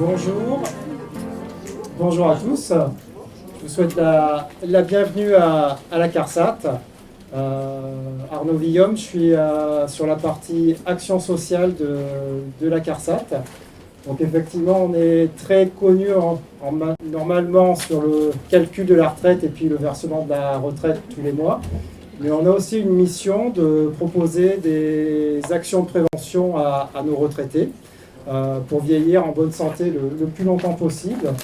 Bonjour, bonjour à tous. Je vous souhaite la bienvenue à la CARSAT. Arnaud Villaume, je suis sur la partie action sociale de la CARSAT. Donc effectivement, on est très connu normalement sur le calcul de la retraite et puis le versement de la retraite tous les mois. Mais on a aussi une mission de proposer des actions de prévention à nos retraités pour vieillir en bonne santé le plus longtemps possible.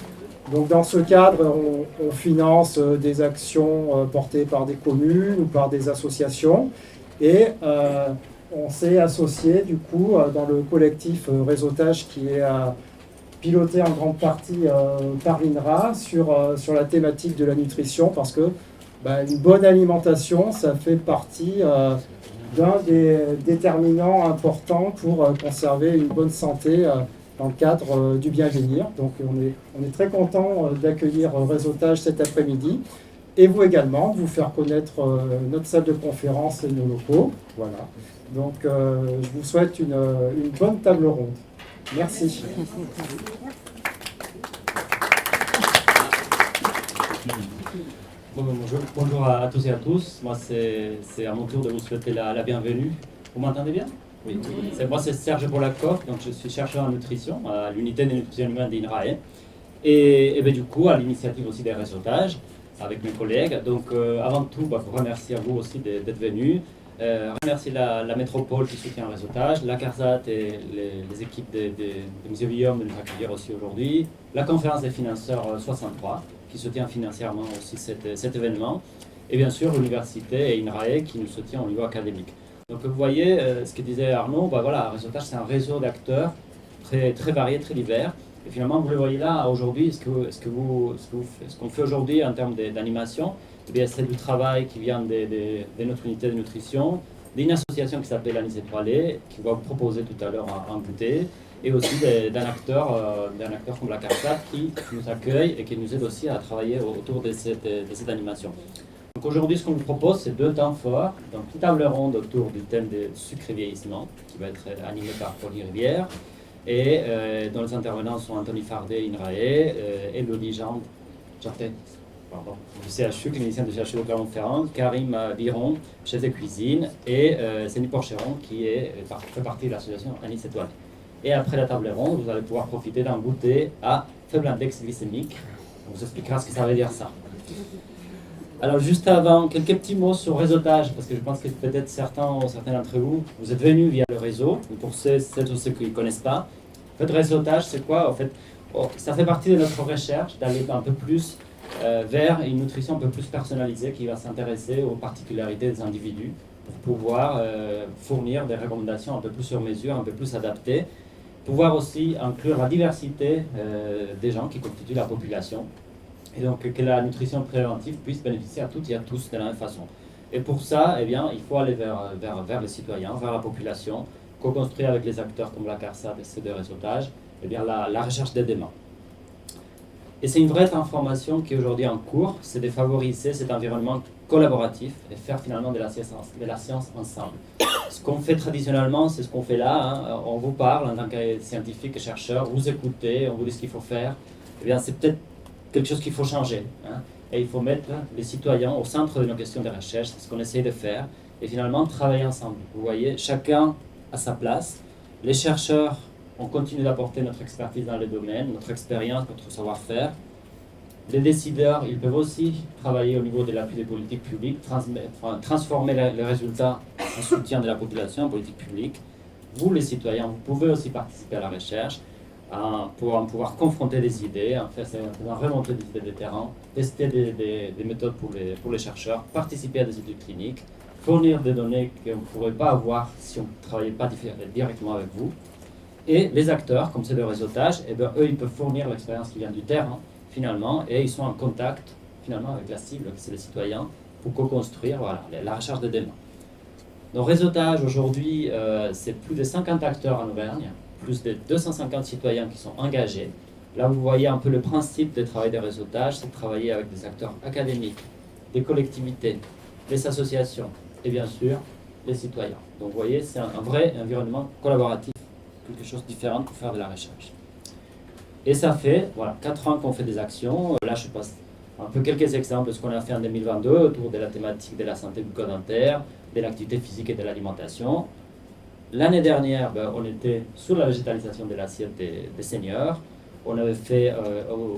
Donc dans ce cadre, on finance des actions portées par des communes ou par des associations. Et on s'est associé du coup dans le collectif Réseautage qui est piloté en grande partie par l'INRA sur la thématique de la nutrition parce que une bonne alimentation, ça fait partie d'un des déterminants importants pour conserver une bonne santé dans le cadre du bien vieillir. Donc on est très content d'accueillir Réseautage cet après-midi et vous également, de vous faire connaître notre salle de conférence et nos locaux. Voilà. Donc je vous souhaite une bonne table ronde. Merci. Bonjour à tous et à tous. Moi, c'est à mon tour de vous souhaiter la bienvenue. Vous m'entendez bien? Oui. Moi, c'est Serge Polakov, donc je suis chercheur en nutrition à l'unité de nutrition humaine d'INRAE. Et du coup, à l'initiative aussi des réseautages avec mes collègues. Donc, avant tout, je vous remercie à vous aussi d'être venus. Remercie la métropole qui soutient le réseautage, la CARSAT et les équipes de M. Villaume de nous accueillir aussi aujourd'hui, la conférence des financeurs 63 qui soutient financièrement aussi cet événement, et bien sûr l'université et INRAE qui nous soutient au niveau académique. Donc vous voyez ce que disait Arnaud, voilà, Réseautage c'est un réseau d'acteurs très, très variés, très divers. Et finalement, vous le voyez là, aujourd'hui, ce qu'on fait aujourd'hui en termes d'animation, c'est du travail qui vient de notre unité de nutrition, d'une association qui s'appelle Anis Étoilé, qui va vous proposer tout à l'heure un goûter, et aussi d'un acteur comme la CARSAT qui nous accueille et qui nous aide aussi à travailler autour de cette animation. Donc aujourd'hui, ce qu'on vous propose, c'est 2 temps forts. Donc une table ronde autour du thème du sucre et vieillissement, qui va être animé par Pauline Rivière, et dont les intervenants sont Anthony Fardet, INRAE, Elodie Jartet, du CHU, clinicien du CHU de Clermont-Ferrand, Karim Biron, chef de cuisine, et Céline Porcheron, qui fait partie de l'association Anis Étoile. Et après la table ronde, vous allez pouvoir profiter d'un goûter à faible index glycémique. On vous expliquera ce que ça veut dire ça. Alors juste avant, quelques petits mots sur réseautage, parce que je pense que peut-être certains d'entre vous, vous êtes venus via le réseau, ou pour celles ou ceux qui ne connaissent pas. En fait, réseautage, c'est quoi? En fait, ça fait partie de notre recherche d'aller un peu plus vers une nutrition un peu plus personnalisée qui va s'intéresser aux particularités des individus pour pouvoir fournir des recommandations un peu plus sur mesure, un peu plus adaptées, pouvoir aussi inclure la diversité des gens qui constituent la population et donc que la nutrition préventive puisse bénéficier à toutes et à tous de la même façon. Et pour ça, il faut aller vers les citoyens, vers la population, co-construire avec les acteurs comme la CARSAT et ceux de réseautage, la recherche d'aidement. Et c'est une vraie transformation qui est aujourd'hui en cours, c'est de favoriser cet environnement collaboratif et faire finalement de la science ensemble. Ce qu'on fait traditionnellement, c'est ce qu'on fait là, on vous parle en tant que scientifique et chercheur, vous écoutez, on vous dit ce qu'il faut faire. C'est peut-être quelque chose qu'il faut changer. Et il faut mettre les citoyens au centre de nos questions de recherche, c'est ce qu'on essaye de faire, et finalement travailler ensemble. Vous voyez, chacun à sa place. Les chercheurs, on continue d'apporter notre expertise dans le domaine, notre expérience, notre savoir-faire. Les décideurs, ils peuvent aussi travailler au niveau de l'appui des politiques publiques, transformer les résultats en soutien de la population en politique publique. Vous, les citoyens, vous pouvez aussi participer à la recherche pour pouvoir confronter des idées, en faisant remonter des idées de terrain, tester des méthodes pour les chercheurs, participer à des études cliniques, fournir des données qu'on ne pourrait pas avoir si on ne travaillait pas directement avec vous. Et les acteurs, comme c'est le réseautage, eux, ils peuvent fournir l'expérience qui vient du terrain, finalement, et ils sont en contact, finalement, avec la cible, qui c'est les citoyens, pour co-construire la recherche de démons. Donc, réseautage, aujourd'hui, c'est plus de 50 acteurs en Auvergne, plus de 250 citoyens qui sont engagés. Là, vous voyez un peu le principe du travail de réseautage, c'est de travailler avec des acteurs académiques, des collectivités, des associations, et bien sûr, les citoyens. Donc, vous voyez, c'est un vrai environnement collaboratif, quelque chose de différent pour faire de la recherche. Et ça fait voilà, 4 ans qu'on fait des actions. Là, je passe un peu quelques exemples de ce qu'on a fait en 2022 autour de la thématique de la santé bucco-dentaire, de l'activité physique et de l'alimentation. L'année dernière, on était sur la végétalisation de l'assiette des seniors. On avait fait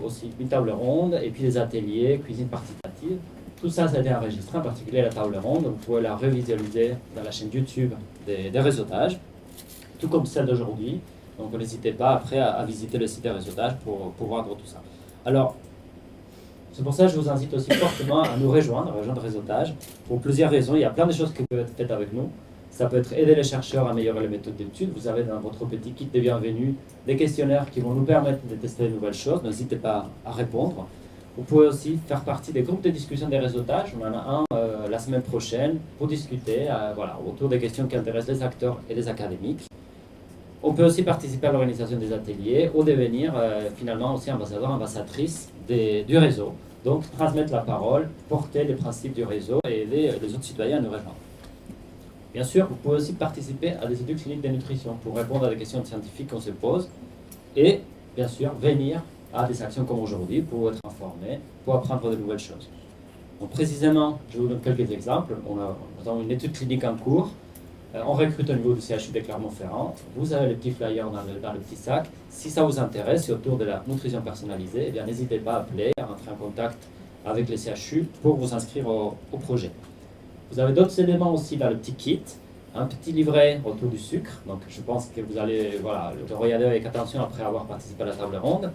aussi une table ronde et puis des ateliers, cuisine participative. Tout ça, ça a été enregistré, en particulier la table ronde. Vous pouvez la revisualiser dans la chaîne YouTube des réseautages, tout comme celle d'aujourd'hui. Donc n'hésitez pas après à visiter le site des réseautages pour voir tout ça. Alors, c'est pour ça que je vous invite aussi fortement à nous rejoindre Réseautage, pour plusieurs raisons. Il y a plein de choses qui peuvent être faites avec nous. Ça peut être aider les chercheurs à améliorer les méthodes d'études. Vous avez dans votre petit kit de bienvenue des questionnaires qui vont nous permettre de tester de nouvelles choses. N'hésitez pas à répondre. Vous pouvez aussi faire partie des groupes de discussion des réseautages. On en a un la semaine prochaine pour discuter voilà, autour des questions qui intéressent les acteurs et les académiques. On peut aussi participer à l'organisation des ateliers ou devenir finalement aussi ambassadeur, ambassadrice du réseau. Donc transmettre la parole, porter les principes du réseau et aider les autres citoyens à nous rejoindre. Bien sûr, vous pouvez aussi participer à des études cliniques de nutrition pour répondre à des questions scientifiques qu'on se pose et bien sûr venir à des actions comme aujourd'hui pour être informé, pour apprendre de nouvelles choses. Donc précisément, je vous donne quelques exemples. On a une étude clinique en cours. On recrute au niveau du CHU de Clermont-Ferrand. Vous avez le petit flyer dans le petit sac. Si ça vous intéresse, c'est autour de la nutrition personnalisée, eh bien n'hésitez pas à appeler, à rentrer en contact avec les CHU pour vous inscrire au projet. Vous avez d'autres éléments aussi dans le petit kit. Un petit livret autour du sucre. Donc je pense que vous allez le regarder avec attention après avoir participé à la table ronde.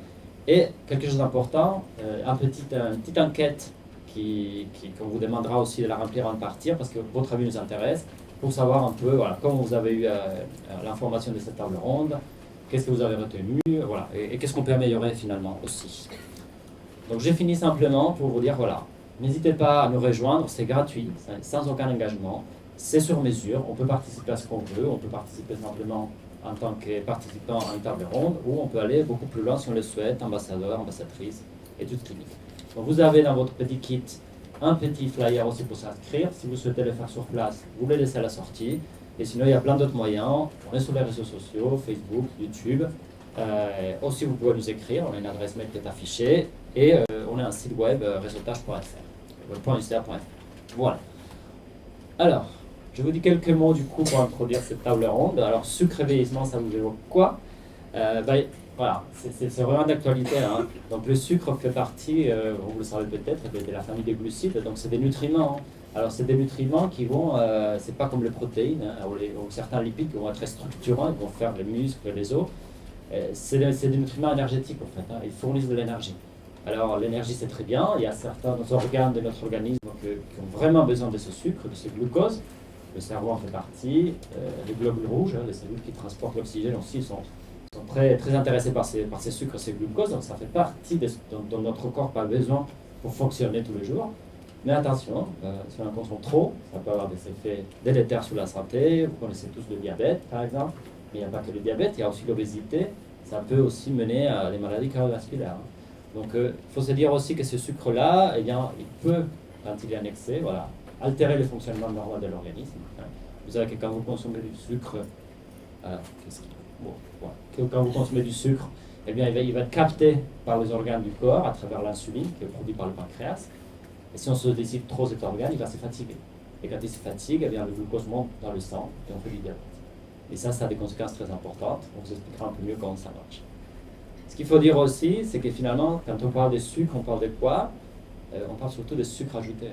Et quelque chose d'important, une petite enquête qu'on vous demandera aussi de la remplir avant de partir parce que votre avis nous intéresse, pour savoir un peu comment vous avez eu l'information de cette table ronde, qu'est-ce que vous avez retenu, voilà, et qu'est-ce qu'on peut améliorer finalement aussi. Donc j'ai fini simplement pour vous dire, voilà, n'hésitez pas à nous rejoindre, c'est gratuit, sans aucun engagement, c'est sur mesure, on peut participer à ce qu'on veut, on peut participer simplement en tant que participant à une table ronde, ou on peut aller beaucoup plus loin si on le souhaite, ambassadeur, ambassadrice, études cliniques. Donc vous avez dans votre petit kit un petit flyer aussi pour s'inscrire. Si vous souhaitez le faire sur place, vous le laissez à la sortie. Et sinon, il y a plein d'autres moyens. On est sur les réseaux sociaux, Facebook, YouTube. Aussi, vous pouvez nous écrire. On a une adresse mail qui est affichée. Et on a un site web, réseautage.fr. Voilà. Alors, je vous dis quelques mots du coup pour introduire cette table ronde. Alors, sucre et vieillissement, ça vous évoque quoi? Voilà, c'est vraiment d'actualité. Hein. Donc le sucre fait partie, vous le savez peut-être, de la famille des glucides. Donc c'est des nutriments. Hein. Alors c'est des nutriments qui vont, c'est pas comme les protéines hein, ou certains lipides qui vont être très structurants, ils vont faire les muscles, les os. C'est des nutriments énergétiques en fait. Hein. Ils fournissent de l'énergie. Alors l'énergie c'est très bien. Il y a certains organes de notre organisme qui ont vraiment besoin de ce sucre, de ce glucose. Le cerveau en fait partie. Les globules rouges, hein, les cellules qui transportent l'oxygène aussi sont très, très intéressés par ces sucres, ces glucoses, donc ça fait partie dont notre corps n'a pas besoin pour fonctionner tous les jours. Mais attention, si on en consomme trop, ça peut avoir des effets délétères sur la santé. Vous connaissez tous le diabète, par exemple, mais il n'y a pas que le diabète, il y a aussi l'obésité. Ça peut aussi mener à des maladies cardiovasculaires. Hein. Donc il faut se dire aussi que ce sucre-là, eh bien, il peut, quand il est en excès, voilà, altérer le fonctionnement normal de l'organisme. Hein. Vous savez que quand vous consommez du sucre, quand vous consommez du sucre, eh bien, il va être capté par les organes du corps à travers l'insuline qui est produite par le pancréas. Et si on sollicite trop cet organe, il va se fatiguer. Et quand il se fatigue, eh bien, le glucose monte dans le sang et on fait du diabète. Et ça a des conséquences très importantes. On vous expliquera un peu mieux comment ça marche. Ce qu'il faut dire aussi, c'est que finalement, quand on parle de sucre, on parle de quoi? On parle surtout de sucres ajoutés.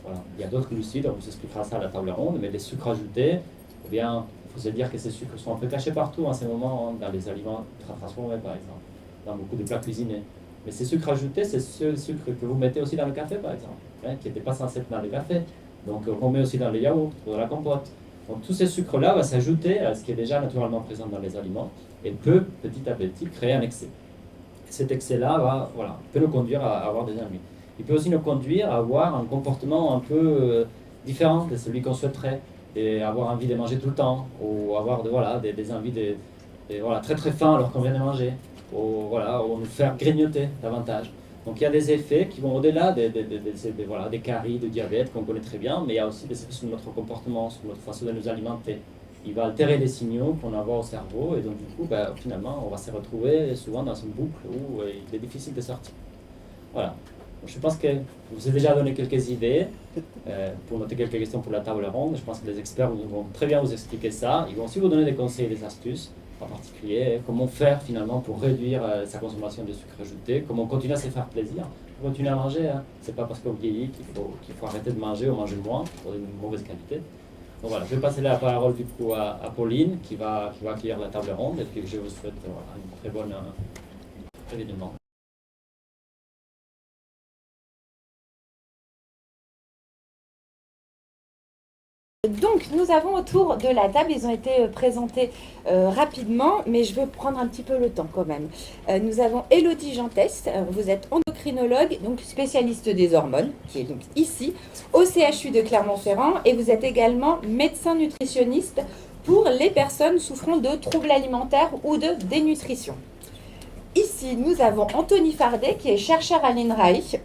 Voilà. Il y a d'autres glucides, on vous expliquera ça à la table ronde, mais les sucres ajoutés, eh bien, il faut se dire que ces sucres sont un peu cachés partout en ce moment, dans les aliments transformés par exemple, dans beaucoup de plats cuisinés. Mais ces sucres ajoutés, c'est ce sucre que vous mettez aussi dans le café par exemple, hein, qui n'était pas censé être dans le café. Donc on met aussi dans les yaourts ou dans la compote. Donc tous ces sucres-là vont s'ajouter à ce qui est déjà naturellement présent dans les aliments et peut petit à petit créer un excès. Et cet excès-là peut nous conduire à avoir des ennuis. Il peut aussi nous conduire à avoir un comportement un peu différent de celui qu'on souhaiterait. Et avoir envie de manger tout le temps, ou avoir des envies très très faim alors qu'on vient de manger, ou nous faire grignoter davantage. Donc il y a des effets qui vont au-delà des caries, de diabète qu'on connaît très bien, mais il y a aussi des effets sur notre comportement, sur notre façon de nous alimenter. il va altérer les signaux qu'on envoie au cerveau, et donc du coup, finalement, on va se retrouver souvent dans une boucle où il est difficile de sortir. Voilà. Donc, je pense que je vous ai déjà donné quelques idées pour noter quelques questions pour la table ronde. Je pense que les experts vont très bien vous expliquer ça. Ils vont aussi vous donner des conseils et des astuces, en particulier comment faire finalement pour réduire sa consommation de sucre ajouté, comment continuer à se faire plaisir, continuer à manger. Hein. C'est pas parce qu'on vieillit qu'il faut arrêter de manger ou manger moins pour une mauvaise qualité. Donc voilà, je vais passer la parole du coup à Pauline qui va accueillir la table ronde, et puis je vous souhaite une très bonne événement. Donc, nous avons autour de la table, ils ont été présentés rapidement, mais je vais prendre un petit peu le temps quand même. Nous avons Élodie Gentès, vous êtes endocrinologue, donc spécialiste des hormones, qui est donc ici, au CHU de Clermont-Ferrand, et vous êtes également médecin nutritionniste pour les personnes souffrant de troubles alimentaires ou de dénutrition. Ici, nous avons Anthony Fardet, qui est chercheur à l'INRAE,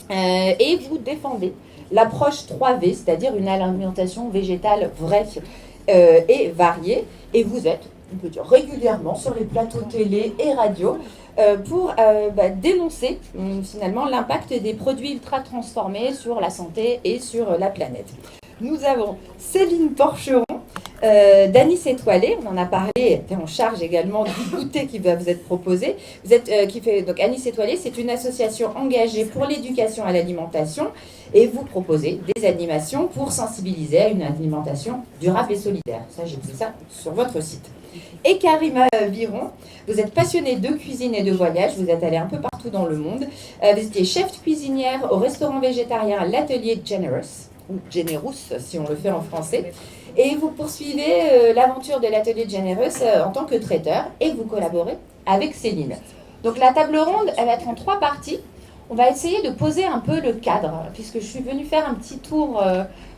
et vous défendez l'approche 3V, c'est-à-dire une alimentation végétale vraie et variée. Et vous êtes, on peut dire, régulièrement sur les plateaux télé et radio pour dénoncer finalement l'impact des produits ultra transformés sur la santé et sur la planète. Nous avons Céline Porcheron, d'Anis Étoilé, on en a parlé, et en charge également du goûter qui va vous être proposé. Donc Anis Étoilé, c'est une association engagée pour l'éducation à l'alimentation, et vous proposez des animations pour sensibiliser à une alimentation durable et solidaire. Ça, j'ai vu ça sur votre site. Et Karima Viron, vous êtes passionnée de cuisine et de voyage, vous êtes allée un peu partout dans le monde. Vous étiez chef cuisinière au restaurant végétarien L'Atelier Generous, ou Generous si on le fait en français. Et vous poursuivez l'aventure de l'Atelier Generous en tant que traiteur, et vous collaborez avec Céline. Donc la table ronde, elle va être en 3 parties. On va essayer de poser un peu le cadre, puisque je suis venue faire un petit tour,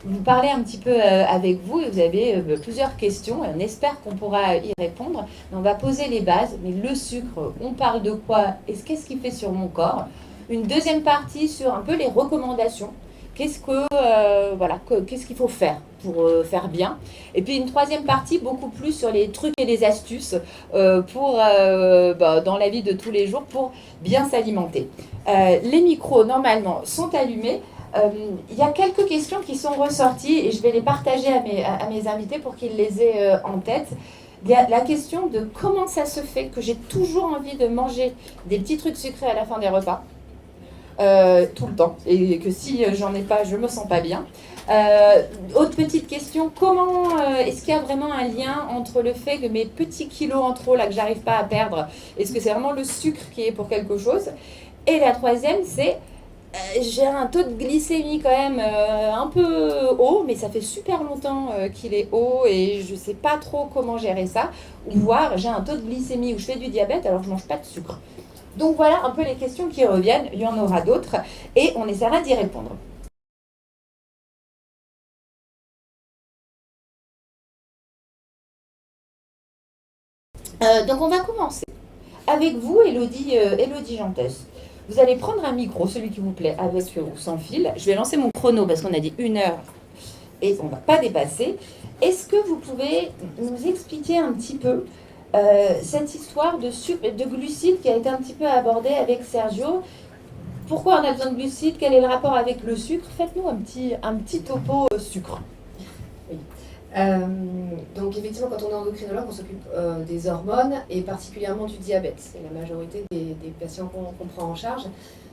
vous parler un petit peu avec vous, et vous avez plusieurs questions, et on espère qu'on pourra y répondre. Mais on va poser les bases, mais le sucre, on parle de quoi et qu'est-ce qu'il fait sur mon corps. Une deuxième partie sur un peu les recommandations. Qu'est-ce qu'il faut faire pour faire bien. Et puis une troisième partie beaucoup plus sur les trucs et les astuces dans la vie de tous les jours pour bien s'alimenter. Les micros, normalement, sont allumés. Il y a quelques questions qui sont ressorties et je vais les partager à mes invités pour qu'ils les aient en tête. Il y a la question de comment ça se fait que j'ai toujours envie de manger des petits trucs sucrés à la fin des repas. Tout le temps, et que si j'en ai pas, je me sens pas bien. Autre petite question, comment est-ce qu'il y a vraiment un lien entre le fait que mes petits kilos en trop là que j'arrive pas à perdre, est-ce que c'est vraiment le sucre qui est pour quelque chose? Et la troisième, c'est j'ai un taux de glycémie quand même un peu haut, mais ça fait super longtemps qu'il est haut et je sais pas trop comment gérer ça, ou voire j'ai un taux de glycémie où je fais du diabète alors je mange pas de sucre. Donc voilà un peu les questions qui reviennent, il y en aura d'autres et on essaiera d'y répondre. Donc on va commencer avec vous, Élodie Gentès. Vous allez prendre un micro, celui qui vous plaît, avec ou sans fil. Je vais lancer mon chrono parce qu'on a dit 1 heure et on ne va pas dépasser. Est-ce que vous pouvez nous expliquer un petit peu cette histoire de sucre et de glucides qui a été un petit peu abordée avec Sergio? Pourquoi on a besoin de glucides? Quel est le rapport avec le sucre? Faites-nous un petit topo sucre. Oui. Donc effectivement, quand on est endocrinologue, on s'occupe des hormones et particulièrement du diabète. C'est la majorité des patients qu'on prend en charge.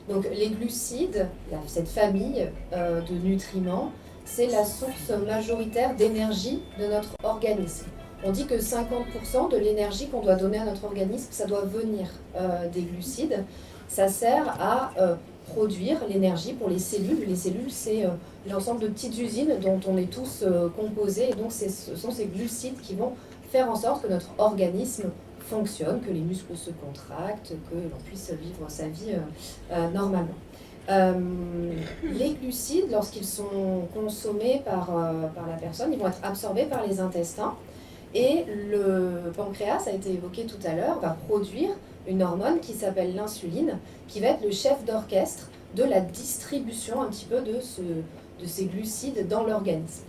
Donc les glucides, cette famille de nutriments, c'est la source majoritaire d'énergie de notre organisme. On dit que 50% de l'énergie qu'on doit donner à notre organisme, ça doit venir des glucides. Ça sert à produire l'énergie pour les cellules. Les cellules, c'est l'ensemble de petites usines dont on est tous composés. Et donc, ce sont ces glucides qui vont faire en sorte que notre organisme fonctionne, que les muscles se contractent, que l'on puisse vivre sa vie normalement. Les glucides, lorsqu'ils sont consommés par la personne, ils vont être absorbés par les intestins. Et le pancréas, ça a été évoqué tout à l'heure, va produire une hormone qui s'appelle l'insuline, qui va être le chef d'orchestre de la distribution un petit peu de ces glucides dans l'organisme.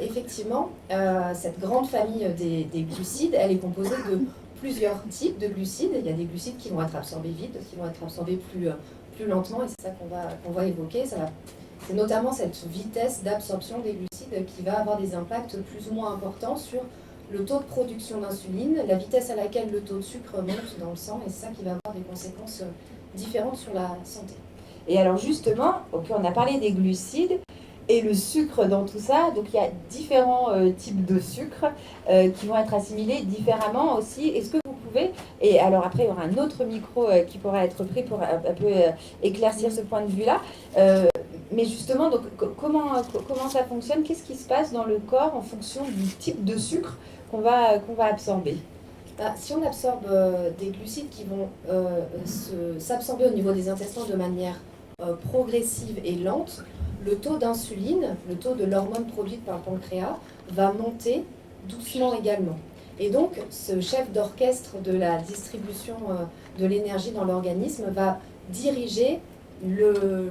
Effectivement, cette grande famille des glucides, elle est composée de plusieurs types de glucides. Il y a des glucides qui vont être absorbés vite, d'autres qui vont être absorbés plus lentement, et c'est ça qu'on va évoquer. C'est notamment cette vitesse d'absorption des glucides qui va avoir des impacts plus ou moins importants sur le taux de production d'insuline, la vitesse à laquelle le taux de sucre monte dans le sang, et c'est ça qui va avoir des conséquences différentes sur la santé. Et alors justement, on a parlé des glucides et le sucre dans tout ça. Donc il y a différents types de sucre qui vont être assimilés différemment aussi. Est-ce que vous pouvez, et alors après il y aura un autre micro qui pourra être pris pour un peu éclaircir ce point de vue-là. Mais justement, donc, comment ça fonctionne? Qu'est-ce qui se passe dans le corps en fonction du type de sucre qu'on va absorber? Si on absorbe des glucides qui vont s'absorber au niveau des intestins de manière progressive et lente, le taux d'insuline, le taux de l'hormone produite par le pancréas, va monter doucement également. Et donc, ce chef d'orchestre de la distribution de l'énergie dans l'organisme va diriger le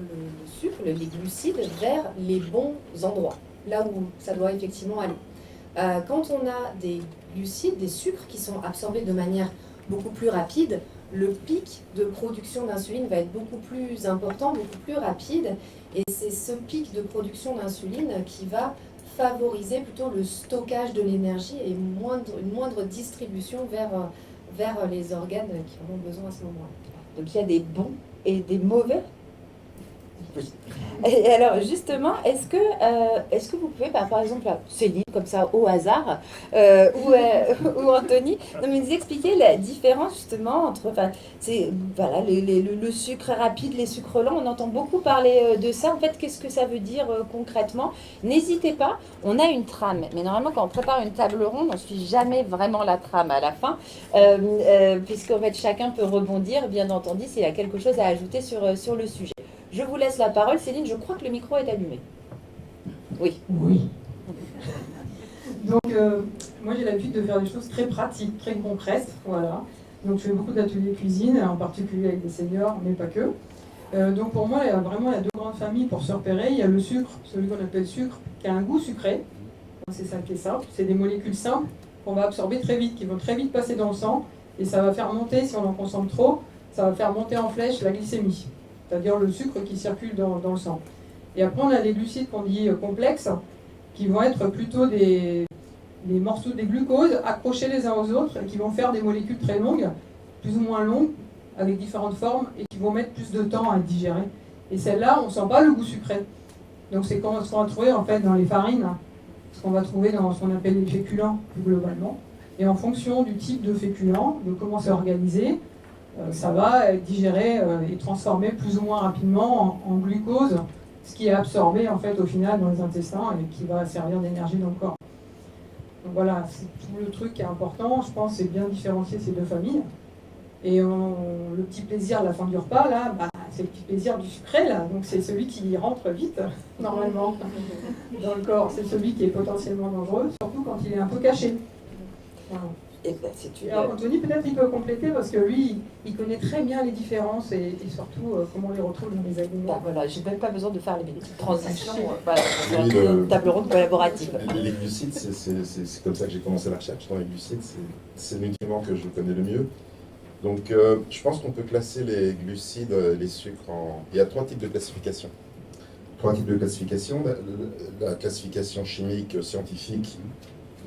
sucre, les glucides, vers les bons endroits, là où ça doit effectivement aller. Quand on a des glucides, des sucres qui sont absorbés de manière beaucoup plus rapide, le pic de production d'insuline va être beaucoup plus important, beaucoup plus rapide, et c'est ce pic de production d'insuline qui va favoriser plutôt le stockage de l'énergie et une moindre distribution vers les organes qui en ont besoin à ce moment-là. Donc il y a des bons et des mauvais. Et alors justement, est-ce que vous pouvez, par exemple, Céline, comme ça au hasard, ou Anthony, nous expliquer la différence justement entre, le sucre rapide, les sucres lents? On entend beaucoup parler de ça. En fait, qu'est-ce que ça veut dire concrètement? N'hésitez pas, on a une trame, mais normalement quand on prépare une table ronde, on ne suit jamais vraiment la trame à la fin, puisqu'en fait chacun peut rebondir, bien entendu, s'il y a quelque chose à ajouter sur le sujet. Je vous laisse la parole. Céline, je crois que le micro est allumé. Oui. Oui. Donc, moi, j'ai l'habitude de faire des choses très pratiques, très concrètes. Voilà. Donc, je fais beaucoup d'ateliers cuisine, en particulier avec des seniors, mais pas que. Donc, pour moi, il y a deux grandes familles pour se repérer. Il y a le sucre, celui qu'on appelle sucre, qui a un goût sucré. C'est ça qui est simple. C'est des molécules simples qu'on va absorber très vite, qui vont très vite passer dans le sang. Et ça va faire monter, si on en consomme trop, ça va faire monter en flèche la glycémie. C'est-à-dire le sucre qui circule dans le sang. Et après, on a les glucides qu'on dit complexes, qui vont être plutôt des morceaux des glucoses accrochés les uns aux autres, et qui vont faire des molécules très longues, plus ou moins longues, avec différentes formes, et qui vont mettre plus de temps à être digérées. Et celles-là, on ne sent pas le goût sucré. Donc c'est ce qu'on va trouver en fait dans les farines, ce qu'on va trouver dans ce qu'on appelle les féculents, plus globalement. Et en fonction du type de féculent, de comment c'est organisé, ça va être digéré et transformé plus ou moins rapidement en glucose, ce qui est absorbé en fait au final dans les intestins et qui va servir d'énergie dans le corps. Donc voilà, c'est tout le truc qui est important. Je pense c'est bien différencier ces deux familles. Et le petit plaisir à la fin du repas, là, c'est le petit plaisir du sucré, là. Donc c'est celui qui rentre vite, normalement, dans le corps. C'est celui qui est potentiellement dangereux, surtout quand il est un peu caché. Voilà. Alors Anthony, peut-être il peut compléter parce que lui, il connaît très bien les différences et surtout comment on les retrouve dans les aliments. Voilà, j'ai même pas besoin de faire les petites transitions. Voilà, une table ronde collaborative. Les glucides, c'est comme ça que j'ai commencé la recherche. Dans les glucides, c'est le nutriment que je connais le mieux. Donc, je pense qu'on peut classer les glucides, les sucres Il y a trois types de classification. Trois types de classification. La classification chimique, scientifique,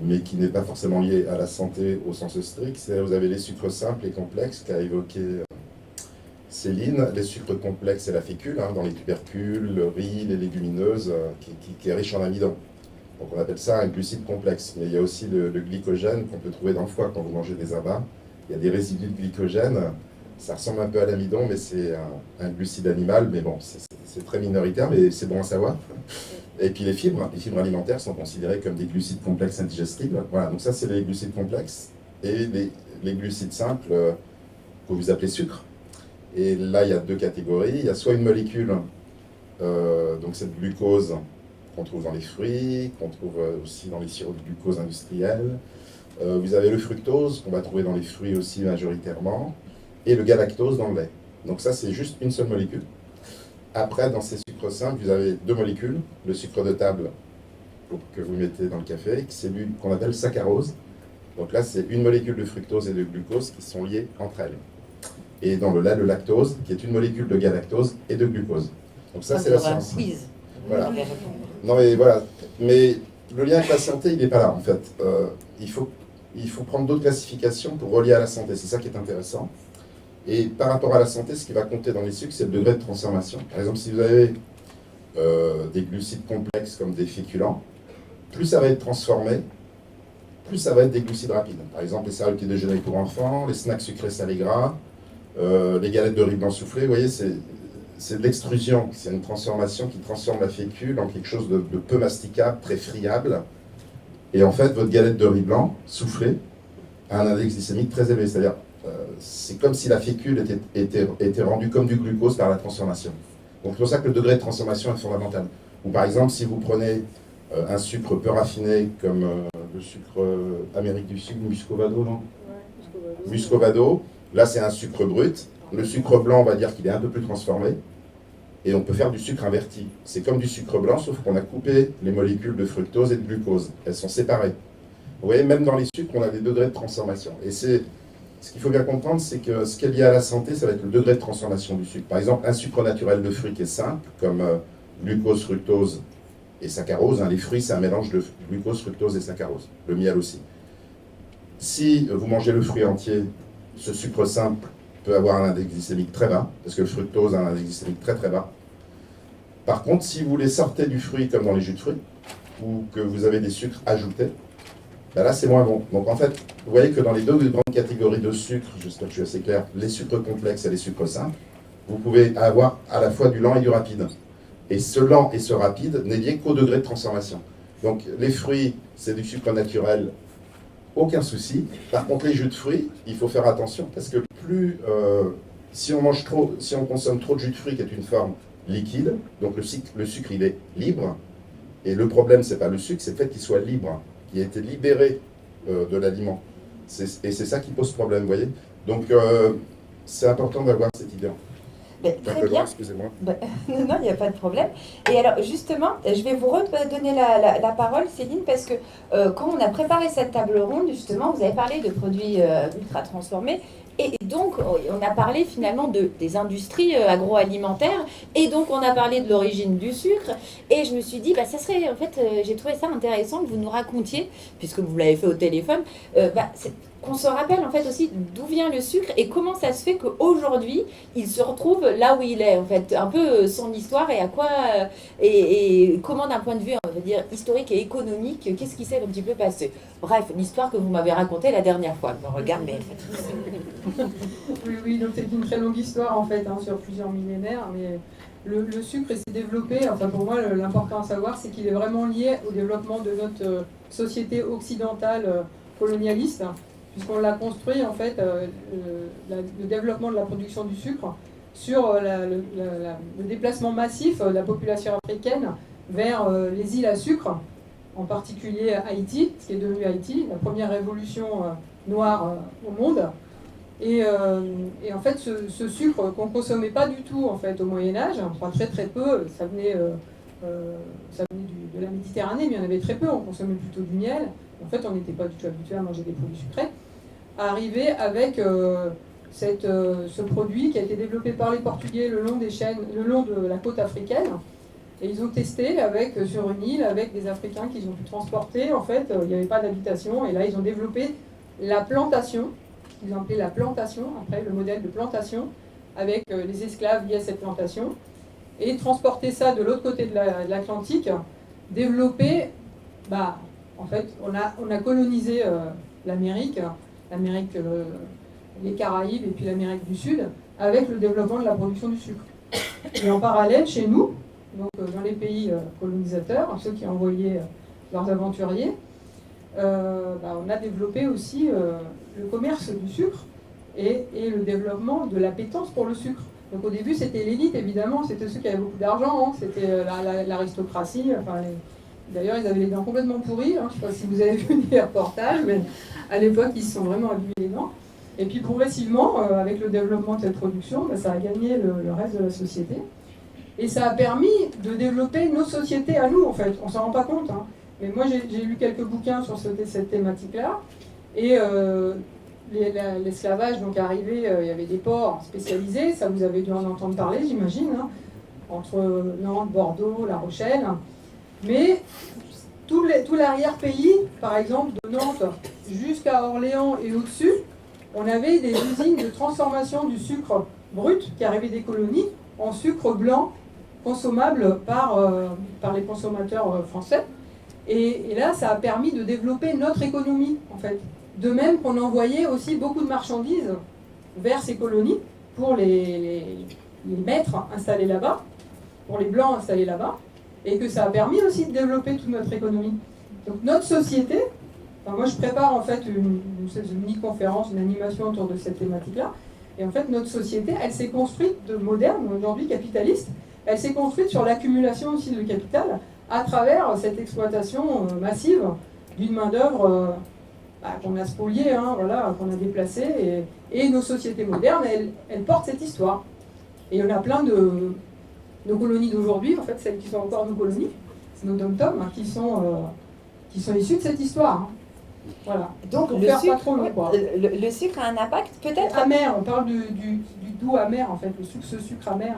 mais qui n'est pas forcément lié à la santé au sens strict. C'est-à-dire vous avez les sucres simples et complexes qu'a évoqué Céline. Les sucres complexes, c'est la fécule, dans les tubercules, le riz, les légumineuses, qui est riche en amidon. Donc on appelle ça un glucide complexe. Mais il y a aussi le glycogène qu'on peut trouver dans le foie quand vous mangez des abats. Il y a des résidus de glycogène. Ça ressemble un peu à l'amidon, mais c'est un glucide animal. Mais bon, c'est très minoritaire, mais c'est bon à savoir. Et puis les fibres alimentaires sont considérées comme des glucides complexes indigestibles. Voilà, donc ça c'est les glucides complexes. Et les glucides simples, que vous appelez sucre. Et là il y a deux catégories. Il y a soit une molécule, donc cette glucose qu'on trouve dans les fruits, qu'on trouve aussi dans les sirops de glucose industriels. Vous avez le fructose, qu'on va trouver dans les fruits aussi majoritairement, et le galactose dans le lait. Donc ça c'est juste une seule molécule. Après, dans ces sucres simples, vous avez deux molécules, le sucre de table que vous mettez dans le café, qu'on appelle saccharose. Donc là, c'est une molécule de fructose et de glucose qui sont liées entre elles. Et dans le lait, le lactose, qui est une molécule de galactose et de glucose. Donc ça, c'est la science. Quiz. Voilà. Non mais voilà. Mais le lien avec la santé, il n'est pas là en fait. Il faut prendre d'autres classifications pour relier à la santé. C'est ça qui est intéressant. Et par rapport à la santé, ce qui va compter dans les sucres, c'est le degré de transformation. Par exemple, si vous avez des glucides complexes comme des féculents, plus ça va être transformé, plus ça va être des glucides rapides. Par exemple, les céréales petit déjeuner pour enfants, les snacks sucrés salés gras, les galettes de riz blanc soufflé, vous voyez, c'est de l'extrusion. C'est une transformation qui transforme la fécule en quelque chose de peu masticable, très friable. Et en fait, votre galette de riz blanc soufflé a un index glycémique très élevé. C'est-à-dire, c'est comme si la fécule était rendue comme du glucose par la transformation. Donc c'est pour ça que le degré de transformation est fondamental. Ou par exemple, si vous prenez un sucre peu raffiné comme le sucre Amérique du Sud, Muscovado, non ? Muscovado, là c'est un sucre brut. Le sucre blanc, on va dire qu'il est un peu plus transformé. Et on peut faire du sucre inverti. C'est comme du sucre blanc, sauf qu'on a coupé les molécules de fructose et de glucose. Elles sont séparées. Vous voyez, même dans les sucres, on a des degrés de transformation. Et ce qu'il faut bien comprendre, c'est que ce qui est lié à la santé, ça va être le degré de transformation du sucre. Par exemple, un sucre naturel de fruits qui est simple, comme glucose, fructose et saccharose. Les fruits, c'est un mélange de glucose, fructose et saccharose. Le miel aussi. Si vous mangez le fruit entier, ce sucre simple peut avoir un index glycémique très bas, parce que le fructose a un index glycémique très très bas. Par contre, si vous les sortez du fruit, comme dans les jus de fruits, ou que vous avez des sucres ajoutés, ben là c'est moins bon. Donc en fait, vous voyez que dans les deux grandes catégories de sucres, j'espère que je suis assez clair, les sucres complexes et les sucres simples, vous pouvez avoir à la fois du lent et du rapide. Et ce lent et ce rapide n'est lié qu'au degré de transformation. Donc les fruits, c'est du sucre naturel, aucun souci. Par contre, les jus de fruits, il faut faire attention, parce que si on consomme trop de jus de fruits, qui est une forme liquide, donc le sucre il est libre, et le problème c'est pas le sucre, c'est le fait qu'il soit libre, qu'il ait été libéré de l'aliment. Et c'est ça qui pose problème, vous voyez. Donc c'est important d'avoir cette idée. Très bien. Excusez-moi. Non, il n'y a pas de problème. Et alors, justement, je vais vous redonner la parole, Céline, parce que quand on a préparé cette table ronde, justement, vous avez parlé de produits ultra transformés. Et donc, on a parlé finalement des industries agroalimentaires. Et donc, on a parlé de l'origine du sucre. Et je me suis dit, ça serait, en fait, j'ai trouvé ça intéressant que vous nous racontiez, puisque vous l'avez fait au téléphone, qu'on se rappelle en fait aussi d'où vient le sucre et comment ça se fait qu'aujourd'hui il se retrouve là où il est, en fait, un peu son histoire et à quoi et comment d'un point de vue, on va dire, historique et économique, qu'est-ce qui s'est un petit peu passé. Bref, l'histoire que vous m'avez racontée la dernière fois. Me regarde, mais oui, donc c'est une très longue histoire en fait, sur plusieurs millénaires, mais le sucre s'est développé, enfin pour moi l'important à savoir c'est qu'il est vraiment lié au développement de notre société occidentale colonialiste, puisqu'on l'a construit en fait, le développement de la production du sucre sur le déplacement massif de la population africaine vers les îles à sucre, en particulier Haïti, ce qui est devenu Haïti, la première révolution noire au monde. Et en fait, ce sucre qu'on ne consommait pas du tout en fait, au Moyen-Âge, enfin très très peu, ça venait de la Méditerranée, mais il y en avait très peu, on consommait plutôt du miel. En fait, on n'était pas du tout habitué à manger des produits sucrés. Arrivé avec ce produit qui a été développé par les Portugais le long de la côte africaine. Et ils ont testé sur une île avec des Africains qu'ils ont pu transporter. En fait, il n'y avait pas d'habitation. Et là, ils ont développé la plantation. Ils ont appelé la plantation, après le modèle de plantation, avec les esclaves liés à cette plantation. Et transporter ça de l'autre côté de l'Atlantique, développer, en fait, on a colonisé l'Amérique, les Caraïbes et puis l'Amérique du Sud, avec le développement de la production du sucre. Et en parallèle, chez nous, donc dans les pays colonisateurs, ceux qui envoyaient leurs aventuriers, on a développé aussi le commerce du sucre et le développement de l'appétence pour le sucre. Donc au début, c'était l'élite, évidemment, c'était ceux qui avaient beaucoup d'argent, c'était l'aristocratie. D'ailleurs, ils avaient les dents complètement pourries. Je ne sais pas si vous avez vu des reportages, mais à l'époque, ils se sont vraiment abîmés les dents. Et puis progressivement, avec le développement de cette production, ça a gagné le reste de la société. Et ça a permis de développer nos sociétés à nous, en fait. On ne s'en rend pas compte. Mais moi, j'ai lu quelques bouquins sur cette thématique-là. Et l'esclavage, donc arrivé, il y avait des ports spécialisés, ça vous avez dû en entendre parler, j'imagine, hein, entre Nantes, Bordeaux, La Rochelle. Mais tout l'arrière-pays, par exemple, de Nantes jusqu'à Orléans et au-dessus, on avait des usines de transformation du sucre brut qui arrivait des colonies en sucre blanc consommable par les consommateurs français. Et là, ça a permis de développer notre économie, en fait. De même qu'on envoyait aussi beaucoup de marchandises vers ces colonies pour les maîtres installés là-bas, pour les blancs installés là-bas, et que ça a permis aussi de développer toute notre économie. Donc notre société, enfin, moi je prépare en fait une mini-conférence, une animation autour de cette thématique-là, et en fait notre société, elle s'est construite de moderne, aujourd'hui capitaliste, elle s'est construite sur l'accumulation aussi de capital à travers cette exploitation massive d'une main-d'œuvre qu'on a spoliée, hein, voilà, qu'on a déplacée, et nos sociétés modernes, elles portent cette histoire. Et il y en a plein de nos colonies d'aujourd'hui, en fait, celles qui sont encore nos colonies, nos dom-toms, hein, qui sont issues de cette histoire. Hein. Voilà. Donc pour le faire sucre, pas trop long, quoi. Le sucre a un impact peut-être Amer, on parle du doux amer, en fait, ce sucre amer.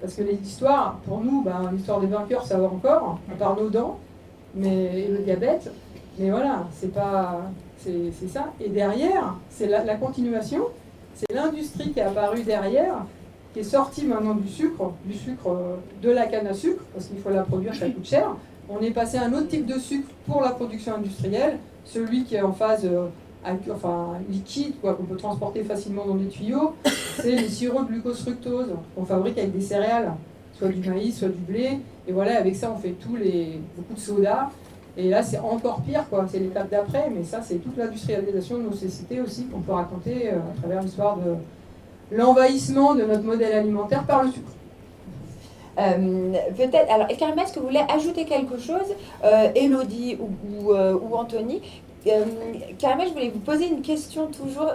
Parce que l'histoire, pour nous, l'histoire des vainqueurs, ça va encore, à part nos dents, et le diabète. Mais voilà, c'est ça. Et derrière, c'est la continuation, c'est l'industrie qui est apparue derrière, qui est sortie maintenant du sucre de la canne à sucre, parce qu'il faut la produire, ça coûte cher. On est passé à un autre type de sucre pour la production industrielle, celui qui est en phase liquide, qu'on peut transporter facilement dans des tuyaux. C'est les sirops de glucose-fructose qu'on fabrique avec des céréales, soit du maïs, soit du blé. Et voilà, avec ça, on fait beaucoup de soda. Et là, c'est encore pire, quoi. C'est l'étape d'après, mais ça, c'est toute l'industrialisation de nos sociétés aussi qu'on peut raconter à travers l'histoire de l'envahissement de notre modèle alimentaire par le sucre. Peut-être. Alors, Karima, est-ce que vous voulez ajouter quelque chose, Élodie ou Anthony? Karima, je voulais vous poser une question toujours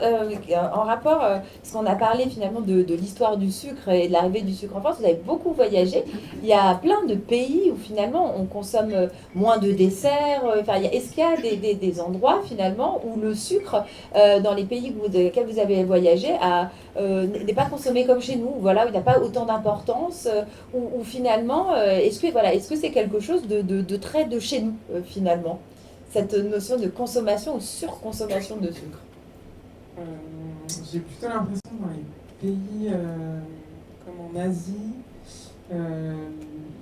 en rapport, parce qu'on a parlé finalement de l'histoire du sucre et de l'arrivée du sucre en France. Vous avez beaucoup voyagé. Il y a plein de pays où finalement on consomme moins de desserts. Est-ce qu'il y a des endroits finalement où le sucre, dans les pays dans lesquels vous avez voyagé, n'est pas consommé comme chez nous, voilà, où il n'a pas autant d'importance, où finalement, est-ce que c'est quelque chose de très de chez nous finalement, cette notion de consommation ou surconsommation de sucre? J'ai plutôt l'impression que dans les pays comme en Asie,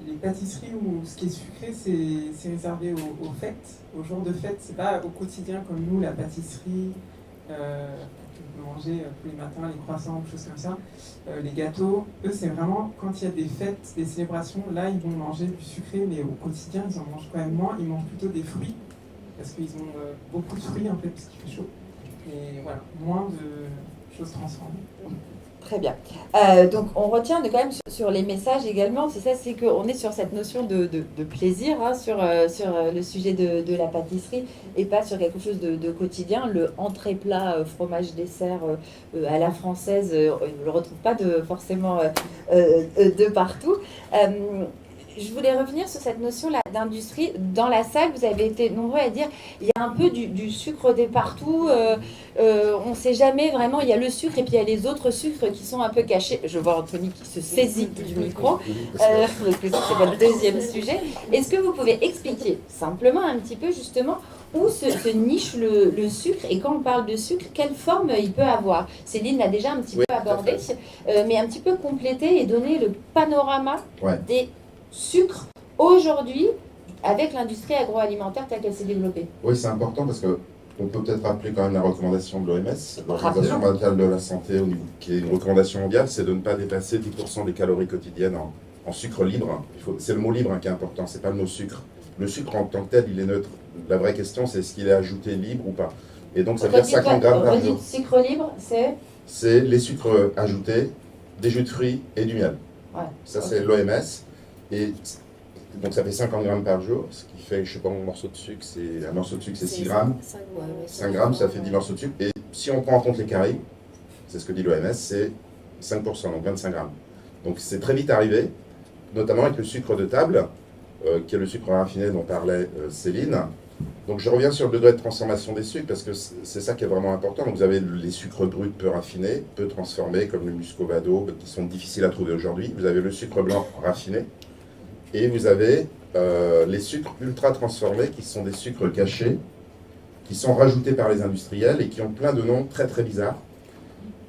les pâtisseries où ce qui est sucré, c'est réservé aux fêtes, aux jours de fête. C'est pas au quotidien comme nous, la pâtisserie, on peut manger tous les matins, les croissants, des choses comme ça. Les gâteaux, eux, c'est vraiment quand il y a des fêtes, des célébrations, là, ils vont manger du sucré, mais au quotidien, ils en mangent quand même moins. Ils mangent plutôt des fruits, parce qu'ils ont beaucoup de fruits, en fait, parce qu'il fait chaud. Et voilà, moins de choses transformées. Très bien. Donc on retient quand même sur les messages également, c'est ça, c'est qu'on est sur cette notion de plaisir, hein, sur le sujet de la pâtisserie, et pas sur quelque chose de quotidien. Le entrée-plat, fromage, dessert à la française, on ne le retrouve pas forcément de partout. Je voulais revenir sur cette notion-là d'industrie. Dans la salle, vous avez été nombreux à dire il y a un peu du sucre de partout. On ne sait jamais vraiment. Il y a le sucre et puis il y a les autres sucres qui sont un peu cachés. Je vois Anthony qui se saisit du micro. Parce que ça, c'est votre deuxième sujet. Est-ce que vous pouvez expliquer simplement un petit peu justement où se niche le sucre, et quand on parle de sucre, quelle forme il peut avoir? Céline l'a déjà un petit peu abordé, mais un petit peu compléter et donner le panorama des sucre aujourd'hui avec l'industrie agroalimentaire telle qu'elle s'est développée. Oui, c'est important parce que on peut peut-être rappeler quand même la recommandation de l'OMS, l'Organisation mondiale de la santé, qui est une recommandation mondiale, c'est de ne pas dépasser 10% des calories quotidiennes en sucre libre. C'est le mot libre qui est important, c'est pas le mot sucre. Le sucre en tant que tel, il est neutre. La vraie question, c'est est-ce qu'il est ajouté libre ou pas. Et donc ça veut dire 50 grammes par jour. Sucre libre, c'est les sucres ajoutés, des jus de fruits et du miel. Ouais. Ça, c'est l'OMS. Et donc ça fait 50 grammes par jour, ce qui fait, je sais pas, un morceau de sucre, c'est 6 grammes. 5 grammes, ça fait 10 morceaux de sucre. Et si on prend en compte les Caraïbes, c'est ce que dit l'OMS, c'est 5%, donc 25 grammes. Donc c'est très vite arrivé, notamment avec le sucre de table. qui est le sucre raffiné dont parlait Céline. Donc je reviens sur le degré de transformation des sucres parce que c'est ça qui est vraiment important. Donc vous avez les sucres bruts peu raffinés, peu transformés, comme le muscovado, qui sont difficiles à trouver aujourd'hui. Vous avez le sucre blanc raffiné et vous avez les sucres ultra transformés qui sont des sucres cachés, qui sont rajoutés par les industriels et qui ont plein de noms très très bizarres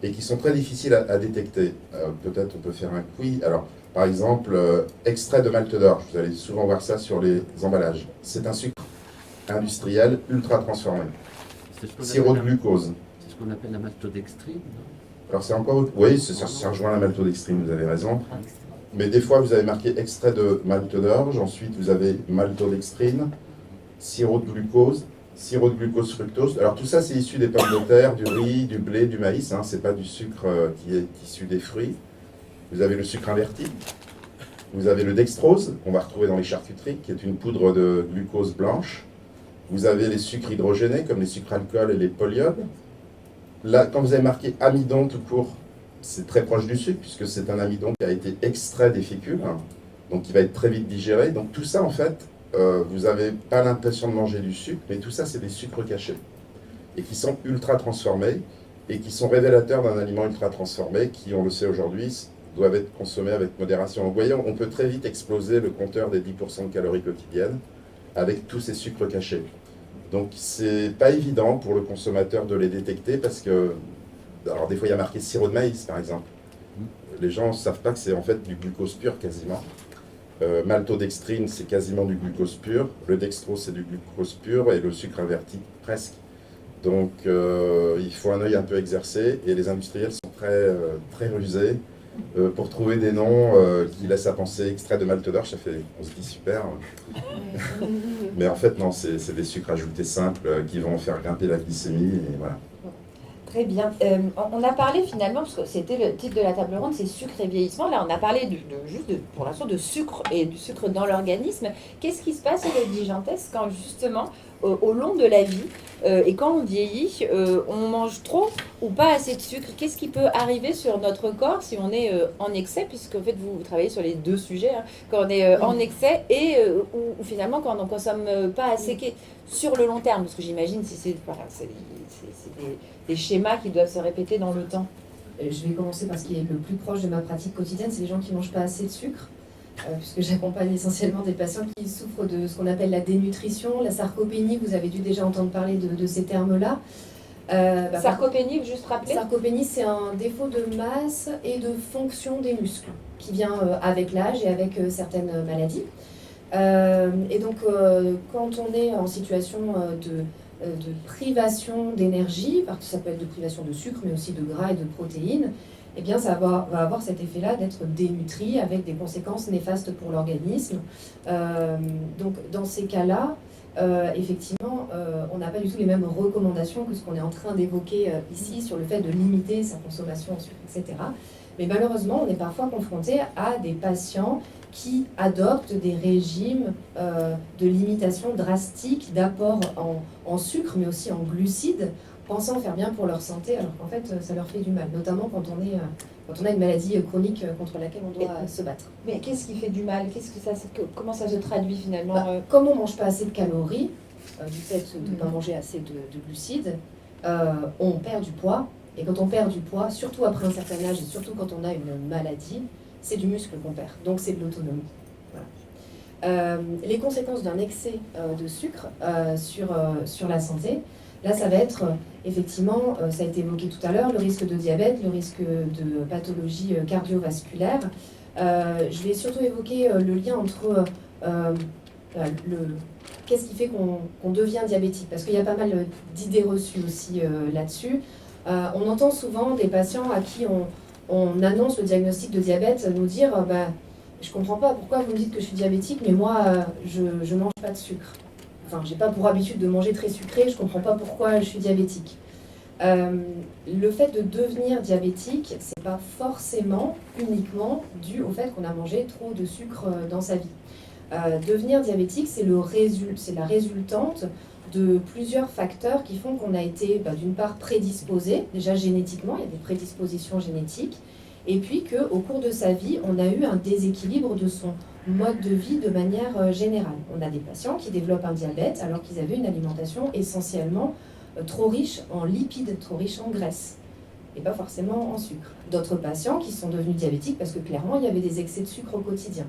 et qui sont très difficiles à détecter. Peut-être on peut faire un quiz. Alors, par exemple, extrait de malt d'orge. Vous allez souvent voir ça sur les emballages. C'est un sucre industriel ultra transformé. Sirop de glucose. C'est ce qu'on appelle la maltodextrine, non? Alors c'est encore... Oui, ça rejoint la maltodextrine, vous avez raison. Mais des fois, vous avez marqué extrait de malt d'orge. Ensuite, vous avez maltodextrine, sirop de glucose fructose. Alors tout ça, c'est issu des pommes de terre, du riz, du blé, du maïs. Hein. C'est pas du sucre qui est issu des fruits. Vous avez le sucre inverti. Vous avez le dextrose, qu'on va retrouver dans les charcuteries, qui est une poudre de glucose blanche. Vous avez les sucres hydrogénés, comme les sucres alcool et les polyiodes. Là, quand vous avez marqué amidon tout court, c'est très proche du sucre, puisque c'est un amidon qui a été extrait des fécules, hein, donc qui va être très vite digéré. Donc tout ça, en fait, vous n'avez pas l'impression de manger du sucre, mais tout ça, c'est des sucres cachés, et qui sont ultra transformés, et qui sont révélateurs d'un aliment ultra transformé, qui, on le sait aujourd'hui, doivent être consommés avec modération. Donc, vous voyez, on peut très vite exploser le compteur des 10% de calories quotidiennes avec tous ces sucres cachés. Donc, c'est pas évident pour le consommateur de les détecter, parce que, alors des fois, il y a marqué sirop de maïs, par exemple. Les gens ne savent pas que c'est en fait du glucose pur, quasiment. Maltodextrine, c'est quasiment du glucose pur. Le dextrose, c'est du glucose pur. Et le sucre inverti, presque. Donc, il faut un œil un peu exercé. Et les industriels sont très rusés pour trouver des noms qui laissent à penser extrait de malt d'orge. On se dit super. Mais en fait, non, c'est des sucres ajoutés simples qui vont faire grimper la glycémie. Et voilà. Très bien. On a parlé finalement, parce que c'était le titre de la table ronde, c'est sucre et vieillissement. Là, on a parlé pour l'instant de sucre et du sucre dans l'organisme. Qu'est-ce qui se passe, Élodie Gentès, quand justement, au long de la vie, et quand on vieillit, on mange trop ou pas assez de sucre? Qu'est-ce qui peut arriver sur notre corps si on est en excès, puisque en fait, vous travaillez sur les deux sujets, hein, quand on est en excès et ou finalement quand on ne consomme pas assez sur le long terme, parce que j'imagine si c'est des schémas qui doivent se répéter dans le temps. Je vais commencer par ce qui est le plus proche de ma pratique quotidienne, c'est les gens qui ne mangent pas assez de sucre, puisque j'accompagne essentiellement des patients qui souffrent de ce qu'on appelle la dénutrition, la sarcopénie. Vous avez dû déjà entendre parler de ces termes-là. Sarcopénie, juste rappeler. Sarcopénie, c'est un défaut de masse et de fonction des muscles qui vient avec l'âge et avec certaines maladies. Et donc, quand on est en situation de privation d'énergie, parce que ça peut être de privation de sucre, mais aussi de gras et de protéines, eh bien ça va avoir cet effet-là d'être dénutri avec des conséquences néfastes pour l'organisme. Donc dans ces cas-là, effectivement, on n'a pas du tout les mêmes recommandations que ce qu'on est en train d'évoquer ici sur le fait de limiter sa consommation en sucre, etc. Mais malheureusement, on est parfois confronté à des patients qui adoptent des régimes de limitation drastique d'apport en sucre, mais aussi en glucides, pensant faire bien pour leur santé, alors qu'en fait, ça leur fait du mal, notamment quand on a une maladie chronique contre laquelle on doit se battre. Mais qu'est-ce qui fait du mal? Comment ça se traduit finalement? Comme on ne mange pas assez de calories, du fait de ne pas manger assez de glucides, on perd du poids. Et quand on perd du poids, surtout après un certain âge, et surtout quand on a une maladie, c'est du muscle qu'on perd, donc c'est de l'autonomie. Voilà. Les conséquences d'un excès de sucre sur la santé, là ça va être effectivement, ça a été évoqué tout à l'heure, le risque de diabète, le risque de pathologie cardiovasculaire. Je vais surtout évoquer le lien entre qu'est-ce qui fait qu'on devient diabétique, parce qu'il y a pas mal d'idées reçues aussi là-dessus. On entend souvent des patients à qui on annonce le diagnostic de diabète nous dire je comprends pas pourquoi vous me dites que je suis diabétique, mais moi je mange pas de sucre. Enfin, j'ai pas pour habitude de manger très sucré, je comprends pas pourquoi je suis diabétique. Le fait de devenir diabétique, c'est pas forcément uniquement dû au fait qu'on a mangé trop de sucre dans sa vie. Devenir diabétique, c'est la résultante de plusieurs facteurs qui font qu'on a été d'une part prédisposé, déjà génétiquement, il y a des prédispositions génétiques, et puis qu'au cours de sa vie, on a eu un déséquilibre de son mode de vie de manière générale. On a des patients qui développent un diabète alors qu'ils avaient une alimentation essentiellement trop riche en lipides, trop riche en graisse, et pas forcément en sucre. D'autres patients qui sont devenus diabétiques parce que clairement, il y avait des excès de sucre au quotidien.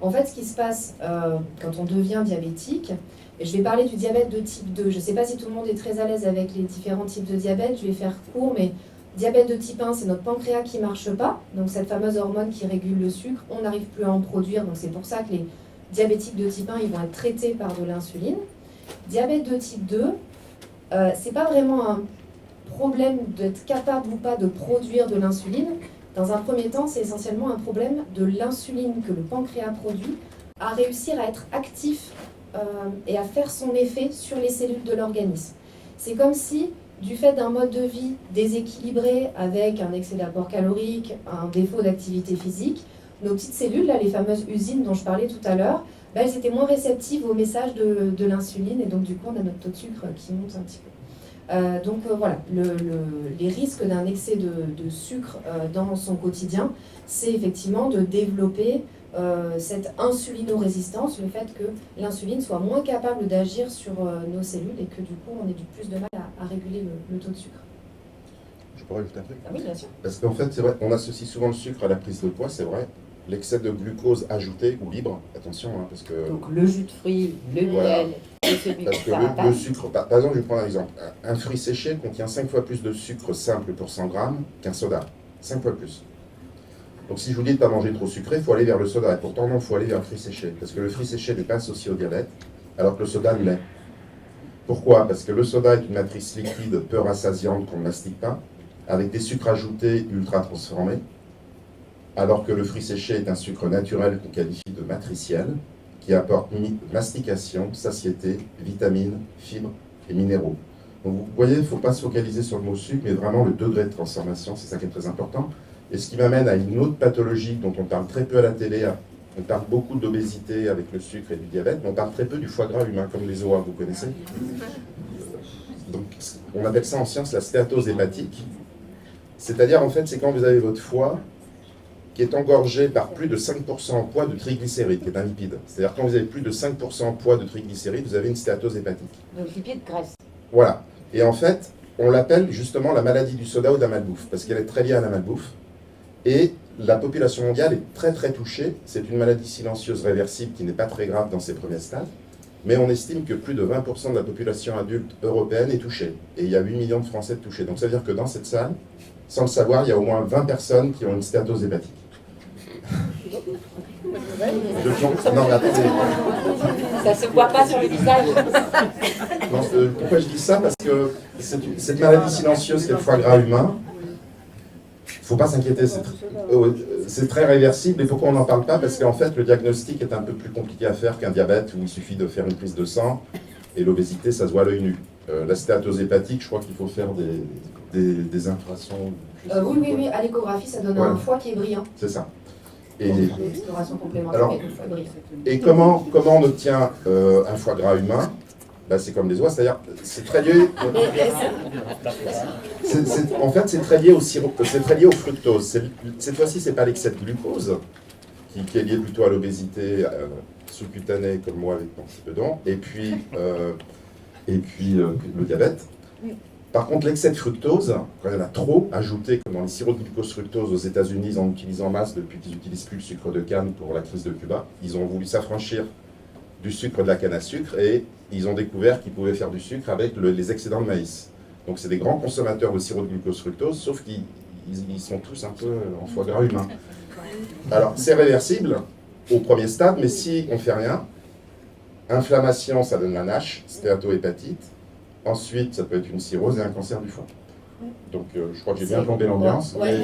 En fait, ce qui se passe quand on devient diabétique, et je vais parler du diabète de type 2. Je ne sais pas si tout le monde est très à l'aise avec les différents types de diabète, je vais faire court, mais diabète de type 1, c'est notre pancréas qui ne marche pas, donc cette fameuse hormone qui régule le sucre, on n'arrive plus à en produire, donc c'est pour ça que les diabétiques de type 1, ils vont être traités par de l'insuline. Diabète de type 2, c'est pas vraiment un problème d'être capable ou pas de produire de l'insuline. Dans un premier temps, c'est essentiellement un problème de l'insuline que le pancréas produit à réussir à être actif et à faire son effet sur les cellules de l'organisme. C'est comme si, du fait d'un mode de vie déséquilibré avec un excès d'apport calorique, un défaut d'activité physique, nos petites cellules, là, les fameuses usines dont je parlais tout à l'heure, elles étaient moins réceptives au message de l'insuline et donc du coup on a notre taux de sucre qui monte un petit peu. Voilà, les risques d'un excès de sucre dans son quotidien, c'est effectivement de développer cette insulinorésistance, le fait que l'insuline soit moins capable d'agir sur nos cellules et que du coup on ait du plus de mal à réguler le taux de sucre. Je pourrais ajouter un truc? Ah oui, bien sûr. Parce qu'en fait, c'est vrai, on associe souvent le sucre à la prise de poids, c'est vrai. L'excès de glucose ajouté ou libre, attention, hein, parce que... Donc le jus de fruits, le Voilà. miel, et celui Parce qui que ça le sucre, par exemple, je vais prendre un exemple. Un fruit séché contient 5 fois plus de sucre simple pour 100 grammes qu'un soda. 5 fois plus. Donc si je vous dis de ne pas manger trop sucré, il faut aller vers le soda. Et pourtant, non, il faut aller vers le fruit séché. Parce que le fruit séché n'est pas associé au diabète, alors que le soda l'est. Pourquoi? Parce que le soda est une matrice liquide peu rassasiante qu'on ne mastique pas, avec des sucres ajoutés ultra transformés, alors que le fruit séché est un sucre naturel qu'on qualifie de matriciel, qui apporte mastication, satiété, vitamines, fibres et minéraux. Donc vous voyez, il ne faut pas se focaliser sur le mot sucre, mais vraiment le degré de transformation, c'est ça qui est très important. Et ce qui m'amène à une autre pathologie dont on parle très peu à la télé. On parle beaucoup d'obésité avec le sucre et du diabète, mais on parle très peu du foie gras humain, comme les OA, vous connaissez. Donc on appelle ça en science la stéatose hépatique. C'est-à-dire, en fait, c'est quand vous avez votre foie qui est engorgé par plus de 5% en poids de triglycérides, qui est un lipide. C'est-à-dire, quand vous avez plus de 5% en poids de triglycérides, vous avez une stéatose hépatique. Donc lipide, graisse. Voilà. Et en fait, on l'appelle justement la maladie du soda ou de la malbouffe, parce qu'elle est très liée à la malbouffe. Et la population mondiale est très très touchée. C'est une maladie silencieuse réversible qui n'est pas très grave dans ses premiers stades. Mais on estime que plus de 20% de la population adulte européenne est touchée. Et il y a 8 millions de Français touchés. Donc ça veut dire que dans cette salle, sans le savoir, il y a au moins 20 personnes qui ont une stéatose hépatique. Non, mais attendez. Ça se voit pas sur le visage. Non, pourquoi je dis ça? Parce que cette maladie silencieuse qui est le foie gras humain, il ne faut pas s'inquiéter, c'est très réversible. Et pourquoi on n'en parle pas? Parce qu'en fait, le diagnostic est un peu plus compliqué à faire qu'un diabète où il suffit de faire une prise de sang, et l'obésité, ça se voit à l'œil nu. La stéatose hépatique, je crois qu'il faut faire des infrasons. Oui, à l'échographie, ça donne un foie qui est brillant. C'est ça. Et, exploration complémentaire alors, avec le foie brillant. et comment on obtient un foie gras humain? C'est comme les oies, c'est-à-dire c'est très lié. En fait, c'est très lié au sirop, c'est très lié au fructose. Cette fois-ci, c'est pas l'excès de glucose qui est lié plutôt à l'obésité sous-cutanée comme moi avec mon petit peu d'an, et puis le diabète. Par contre, l'excès de fructose, quand il y en a trop ajouté, comme dans les sirops de glucose fructose aux États-Unis, ils en utilisent en masse depuis qu'ils n'utilisent plus le sucre de canne pour la crise de Cuba. Ils ont voulu s'affranchir du sucre de la canne à sucre et ils ont découvert qu'ils pouvaient faire du sucre avec les excédents de maïs. Donc c'est des grands consommateurs de sirop de glucose fructose, sauf qu'ils sont tous un peu en foie gras humain. Alors c'est réversible au premier stade, mais si on ne fait rien, inflammation, ça donne la NASH, stéatohépatite. Ensuite, ça peut être une cirrhose et un cancer du foie. Donc je crois que j'ai bien plombé l'ambiance. Ouais.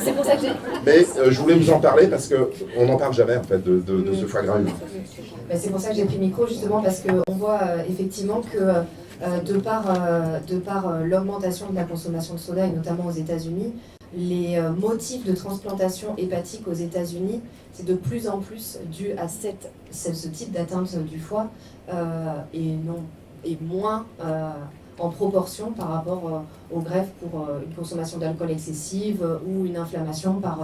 C'est pour ça que j'ai... Mais je voulais vous en parler parce qu'on n'en parle jamais en fait de ce foie gras humain. C'est pour ça que j'ai pris le micro, justement, parce qu'on voit effectivement que de par l'augmentation de la consommation de soda, et notamment aux États-Unis, les motifs de transplantation hépatique aux États-Unis, c'est de plus en plus dû à ce type d'atteinte du foie et moins en proportion par rapport au greffe pour une consommation d'alcool excessive ou une inflammation par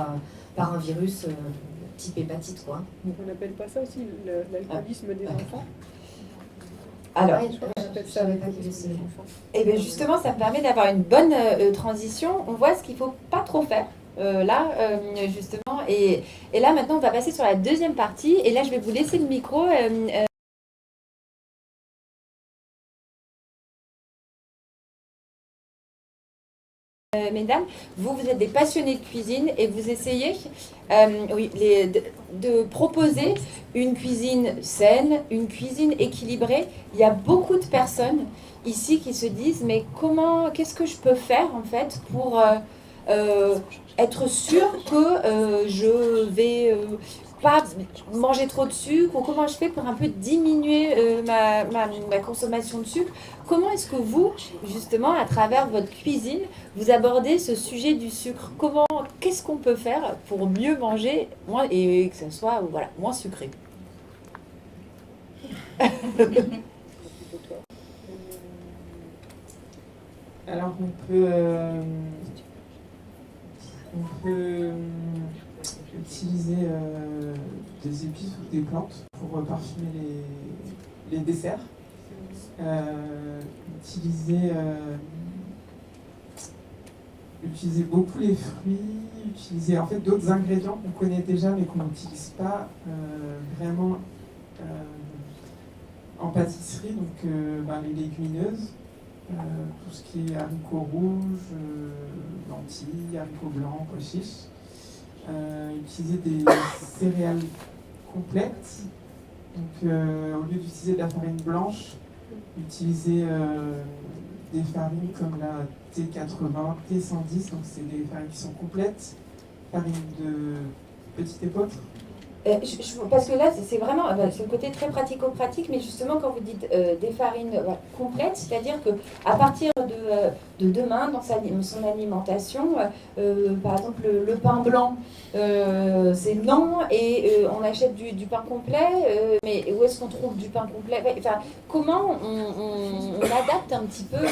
un virus type hépatite, quoi. On n'appelle pas ça aussi l'alcoolisme des enfants? Alors, Je savais pas qu'il y avait ces enfants. et bien justement, ça me permet d'avoir une bonne transition. On voit ce qu'il ne faut pas trop faire. Justement. Et là, maintenant, on va passer sur la deuxième partie. Et là, je vais vous laisser le micro. Mesdames, vous êtes des passionnés de cuisine et vous essayez de proposer une cuisine saine, une cuisine équilibrée. Il y a beaucoup de personnes ici qui se disent mais qu'est-ce que je peux faire en fait pour être sûre que je vais pas manger trop de sucre, ou comment je fais pour un peu diminuer ma consommation de sucre. Comment est-ce que vous, justement, à travers votre cuisine, vous abordez ce sujet du sucre? Qu'est-ce qu'on peut faire pour mieux manger moins, et que ça soit moins sucré? Alors on peut utiliser des épices ou des plantes pour parfumer les desserts. Utiliser beaucoup les fruits, utiliser en fait d'autres ingrédients qu'on connaît déjà mais qu'on n'utilise pas vraiment en pâtisserie, donc les légumineuses, tout ce qui est haricots rouges, lentilles, haricots blancs, pois chiches. Utiliser des céréales complètes, donc au lieu d'utiliser de la farine blanche, utiliser des farines comme la T80, T110, donc c'est des farines qui sont complètes, farine de petite épeautre. Parce que là, c'est vraiment c'est le côté très pratico-pratique, mais justement, quand vous dites des farines complètes, c'est-à-dire qu'à partir de demain, dans son alimentation, par exemple, le pain blanc, c'est non, et on achète du pain complet, mais où est-ce qu'on trouve du pain complet? Comment on adapte un petit peu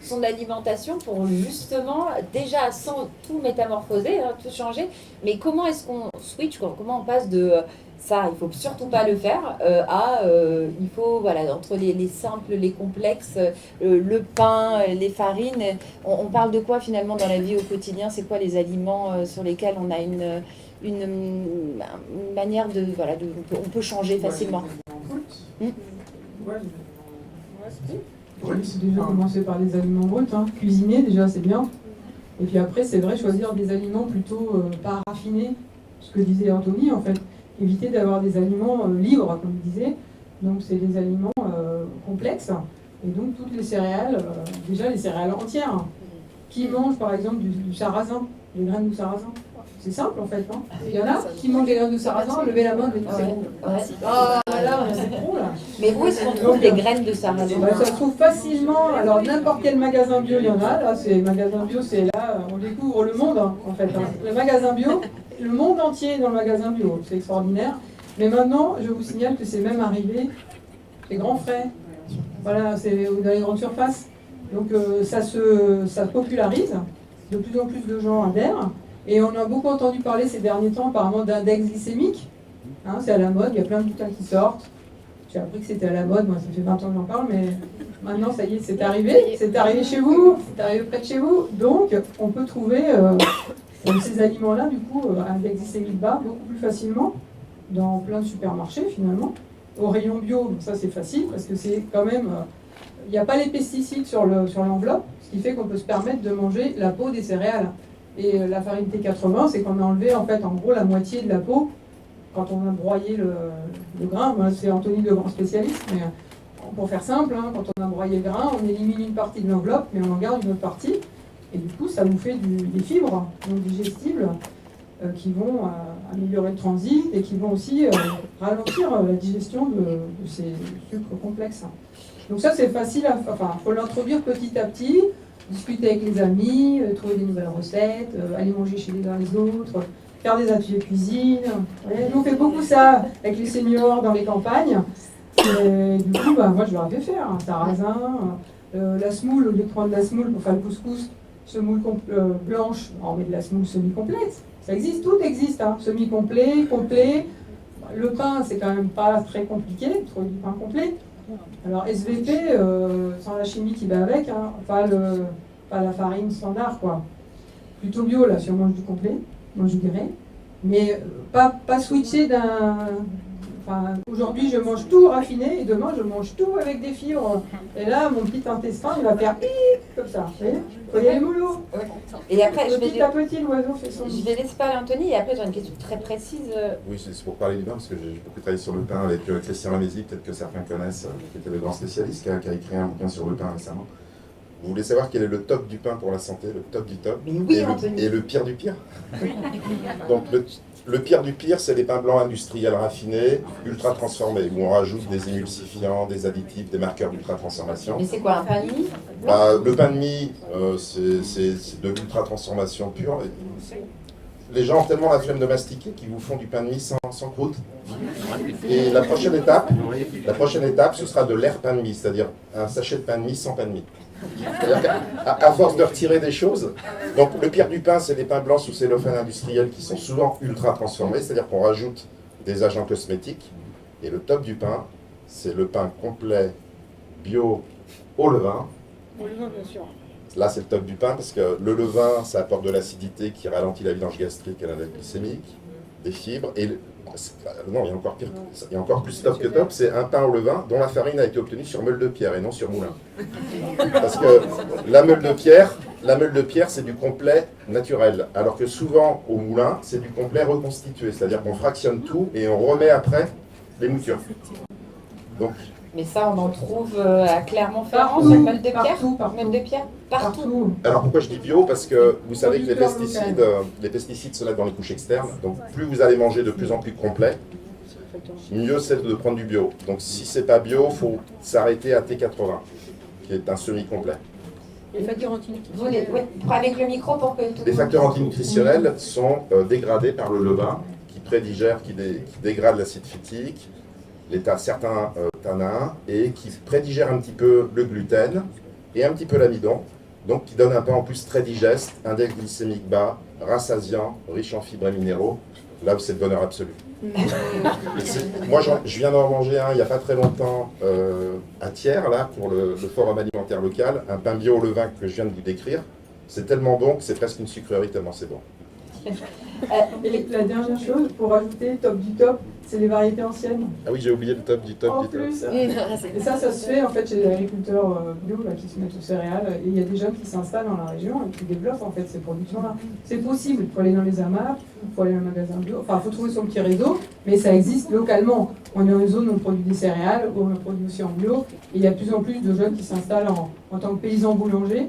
son alimentation pour justement, déjà sans tout métamorphoser, tout changer, mais comment est-ce qu'on switch, comment on passe de ça, il faut surtout pas le faire, il faut, entre les simples, les complexes, le pain, les farines, on parle de quoi finalement dans la vie au quotidien? C'est quoi les aliments sur lesquels on a une manière on peut changer facilement? C'est déjà commencer par les aliments bruts, cuisiner déjà c'est bien. Et puis après c'est vrai choisir des aliments plutôt pas raffinés, ce que disait Anthony en fait. Éviter d'avoir des aliments libres, comme il disait. Donc, c'est des aliments complexes. Et donc, toutes les céréales, déjà les céréales entières. Qui mange, par exemple, du sarrasin, des graines de sarrasin? C'est simple, en fait. Il y en a qui mangent des graines de sarrasin, levez la main, c'est bon. Ah, là, c'est bon, là. Mais où est-ce qu'on trouve des graines de sarrasin? Ça se trouve facilement. Alors, n'importe quel magasin bio, il y en a. Là, c'est magasin bio, c'est là, on découvre le monde, en fait. Le magasin bio, le monde entier est dans le magasin bio, c'est extraordinaire. Mais maintenant, je vous signale que c'est même arrivé chez Grand Frais. Voilà, c'est dans les grandes surfaces. Donc ça se popularise, de plus en plus de gens adhèrent. Et on a beaucoup entendu parler ces derniers temps apparemment d'index glycémique. C'est à la mode, il y a plein de bouquins qui sortent. J'ai appris que c'était à la mode, moi ça fait 20 ans que j'en parle, mais maintenant ça y est, c'est arrivé chez vous, c'est arrivé près de chez vous. Donc on peut trouver ces aliments-là, du coup, à index glycémique bas, beaucoup plus facilement, dans plein de supermarchés, finalement. Au rayon bio, donc ça c'est facile, parce que c'est quand même... Il n'y a pas les pesticides sur l'enveloppe, ce qui fait qu'on peut se permettre de manger la peau des céréales. Et la farine T80, c'est qu'on a enlevé, en fait, en gros, la moitié de la peau, quand on a broyé le grain. Moi, c'est Anthony le grand spécialiste, mais pour faire simple, quand on a broyé le grain, on élimine une partie de l'enveloppe, mais on en garde une autre partie. Et du coup, ça nous fait des fibres non digestibles qui vont améliorer le transit et qui vont aussi ralentir la digestion de ces sucres complexes. Donc ça, c'est facile, faut l'introduire petit à petit, discuter avec les amis, trouver des nouvelles recettes, aller manger chez les uns les autres, faire des ateliers cuisine. Nous, on fait beaucoup ça avec les seniors dans les campagnes. Et du coup, moi, je leur ai fait faire un sarrasin. La semoule, au lieu de prendre la semoule pour faire le couscous, semoule blanche, on met de la semoule semi-complète. Ça existe, tout existe, hein. Semi-complet, complet. Le pain, c'est quand même pas très compliqué, trouver du pain complet. Alors SVP, sans la chimie qui va avec, hein, pas la farine standard, quoi. Plutôt bio, là, si on mange du complet, moi je dirais. Mais pas switcher d'un... Enfin, aujourd'hui, je mange tout raffiné et demain, je mange tout avec des fibres. Et là, mon petit intestin, il va faire comme ça. Vous voyez les moulots. Et après, Petit à petit, l'oiseau fait son... je vais laisser parler Anthony et après j'aurai une question très précise. Oui, c'est pour parler du pain, parce que j'ai beaucoup travaillé sur le pain avec Christian Lamézy, peut-être que certains connaissent, qui était le grand spécialiste, qui a écrit un bouquin sur le pain récemment. Vous voulez savoir quel est le top du pain pour la santé, le top du top, Mais oui, Anthony. et le pire du pire? Donc le pire du pire, c'est les pains blancs industriels raffinés, ultra transformés, où on rajoute des émulsifiants, des additifs, des marqueurs d'ultra transformation. Mais c'est quoi, un pain de mie? Le pain de mie, c'est de l'ultra transformation pure. Les gens ont tellement la flemme de mastiquer qu'ils vous font du pain de mie sans croûte. Et la prochaine étape, ce sera de l'air pain de mie, c'est-à-dire un sachet de pain de mie sans pain de mie. À force de retirer des choses, donc le pire du pain, c'est les pains blancs sous cellophane industriel qui sont souvent ultra transformés, c'est-à-dire qu'on rajoute des agents cosmétiques. Et le top du pain, c'est le pain complet bio au levain. Là, c'est le top du pain parce que le levain, ça apporte de l'acidité qui ralentit la vidange gastrique et l'index glycémique, des fibres. Et non, il y a encore pire, il y a encore plus top que top, c'est un pain au levain dont la farine a été obtenue sur meule de pierre et non sur moulin. Parce que la meule de pierre, c'est du complet naturel, alors que souvent au moulin, c'est du complet reconstitué, c'est-à-dire qu'on fractionne tout et on remet après les moutures. Donc, Mais ça, on en trouve à Clermont-Ferrand, sur le meule de pierre. Meule de pierre, partout. Alors pourquoi je dis bio? Parce que vous savez que les pesticides se mettent dans les couches externes, donc plus vous allez manger de plus en plus complet, mieux c'est de prendre du bio. Donc si c'est pas bio, il faut s'arrêter à T80, qui est un semi-complet. Les facteurs antinutritionnels. Avec le micro pour que tout Les facteurs antinutritionnels sont dégradés par le levain, qui prédigère, qui dégrade l'acide phytique, certains tanins, et qui prédigère un petit peu le gluten et un petit peu l'amidon, donc qui donne un pain en plus très digeste, index glycémique bas, rassasiant, riche en fibres et minéraux. Là, c'est le bonheur absolu. Moi, je viens d'en manger un il n'y a pas très longtemps à Thiers, là, pour le forum alimentaire local, un pain bio au levain que je viens de vous décrire. C'est tellement bon que c'est presque une sucrerie tellement c'est bon. Et la dernière chose, pour ajouter top du top, c'est les variétés anciennes. Ah oui, j'ai oublié le top du top. En plus. Et ça se fait en fait chez les agriculteurs bio là, qui se mettent aux céréales. Et il y a des jeunes qui s'installent dans la région et qui développent en fait ces productions-là. C'est possible, il faut aller dans les AMAP, il faut aller dans un magasin bio. Enfin, il faut trouver son petit réseau, mais ça existe localement. On est dans une zone où on produit des céréales, où on produit aussi en bio. Et il y a de plus en plus de jeunes qui s'installent en tant que paysans boulangers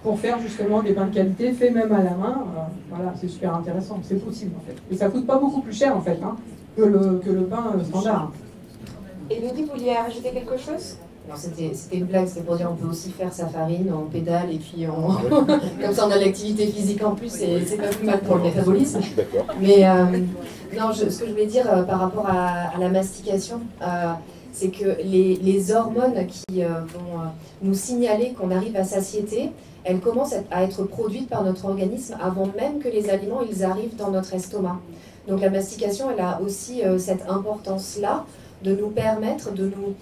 pour faire justement des pains de qualité faits même à la main. Voilà, c'est super intéressant, c'est possible en fait. Et ça coûte pas beaucoup plus cher en fait que le pain standard. Élodie, vous vouliez rajouter quelque chose? Non, c'était une blague, c'était pour dire on peut aussi faire sa farine en pédale et puis comme ça on a l'activité physique en plus et c'est pas plus mal pour le métabolisme. Je suis d'accord. Mais non, ce que je voulais dire par rapport à la mastication, c'est que les hormones qui vont nous signaler qu'on arrive à satiété, elles commencent à être produites par notre organisme avant même que les aliments ils arrivent dans notre estomac. Donc la mastication, elle a aussi cette importance-là de nous permettre de nous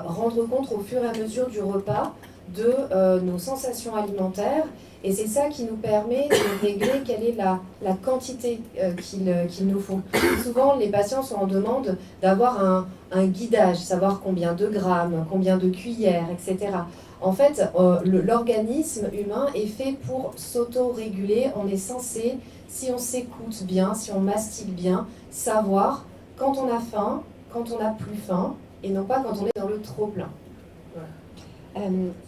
rendre compte au fur et à mesure du repas de nos sensations alimentaires. Et c'est ça qui nous permet de régler quelle est la quantité qu'il nous faut. Souvent, les patients sont en demande d'avoir un guidage, savoir combien de grammes, combien de cuillères, etc. En fait, l'organisme humain est fait pour s'auto-réguler. On est censé, si on s'écoute bien, si on mastique bien, savoir quand on a faim, quand on n'a plus faim, et non pas quand on est dans le trop-plein.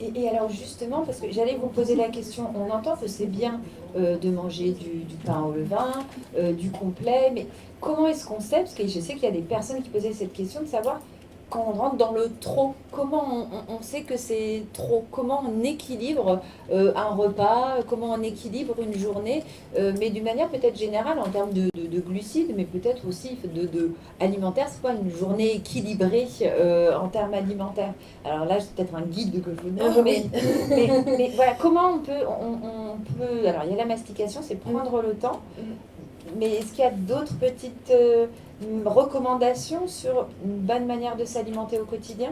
Et alors justement, parce que j'allais vous poser la question, on entend que c'est bien de manger du pain au levain, du complet, mais comment est-ce qu'on sait, parce que je sais qu'il y a des personnes qui posaient cette question de savoir quand on rentre dans le trop, comment on sait que c'est trop? Comment on équilibre un repas? Comment on équilibre une journée? Mais d'une manière peut-être générale en termes de glucides, mais peut-être aussi alimentaire. C'est quoi une journée équilibrée en termes alimentaires? Alors là, c'est peut-être un guide que je vous donne, mais voilà, comment on peut... Alors, il y a la mastication, c'est prendre le temps. Mais est-ce qu'il y a d'autres petites recommandations sur une bonne manière de s'alimenter au quotidien?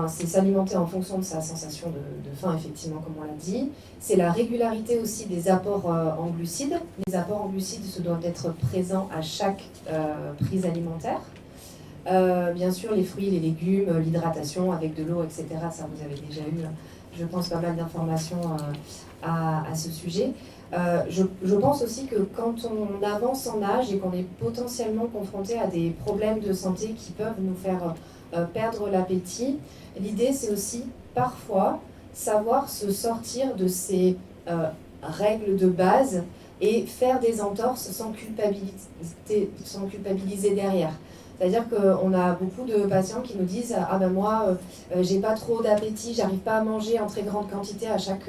C'est s'alimenter en fonction de sa sensation de faim, effectivement, comme on l'a dit. C'est la régularité aussi des apports en glucides. Les apports en glucides se doivent être présents à chaque prise alimentaire. Bien sûr, les fruits, les légumes, l'hydratation avec de l'eau, etc. Ça, vous avez déjà eu, je pense, pas mal d'informations à ce sujet. Je pense aussi que quand on avance en âge et qu'on est potentiellement confronté à des problèmes de santé qui peuvent nous faire perdre l'appétit, l'idée c'est aussi parfois savoir se sortir de ces règles de base et faire des entorses sans culpabiliser derrière. C'est-à-dire qu'on a beaucoup de patients qui nous disent « Ah ben moi, j'ai pas trop d'appétit, j'arrive pas à manger en très grande quantité à chaque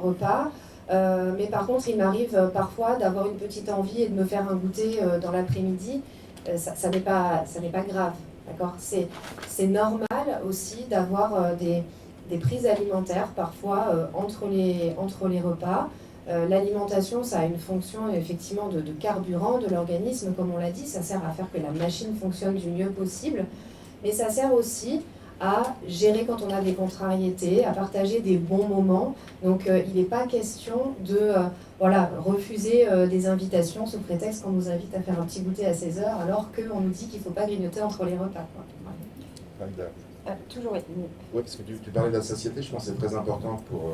repas. Mais par contre, il m'arrive parfois d'avoir une petite envie et de me faire un goûter dans l'après-midi. Ça n'est pas grave, d'accord ? C'est normal aussi d'avoir des prises alimentaires parfois entre les repas. L'alimentation, ça a une fonction effectivement de carburant de l'organisme, comme on l'a dit. Ça sert à faire que la machine fonctionne du mieux possible. Mais ça sert aussi à gérer quand on a des contrariétés, à partager des bons moments. Donc il n'est pas question de refuser des invitations sous prétexte qu'on nous invite à faire un petit goûter à 16h alors qu'on nous dit qu'il ne faut pas grignoter entre les repas. Toujours oui. Oui, parce que tu parlais de la satiété, je pense que c'est très important pour...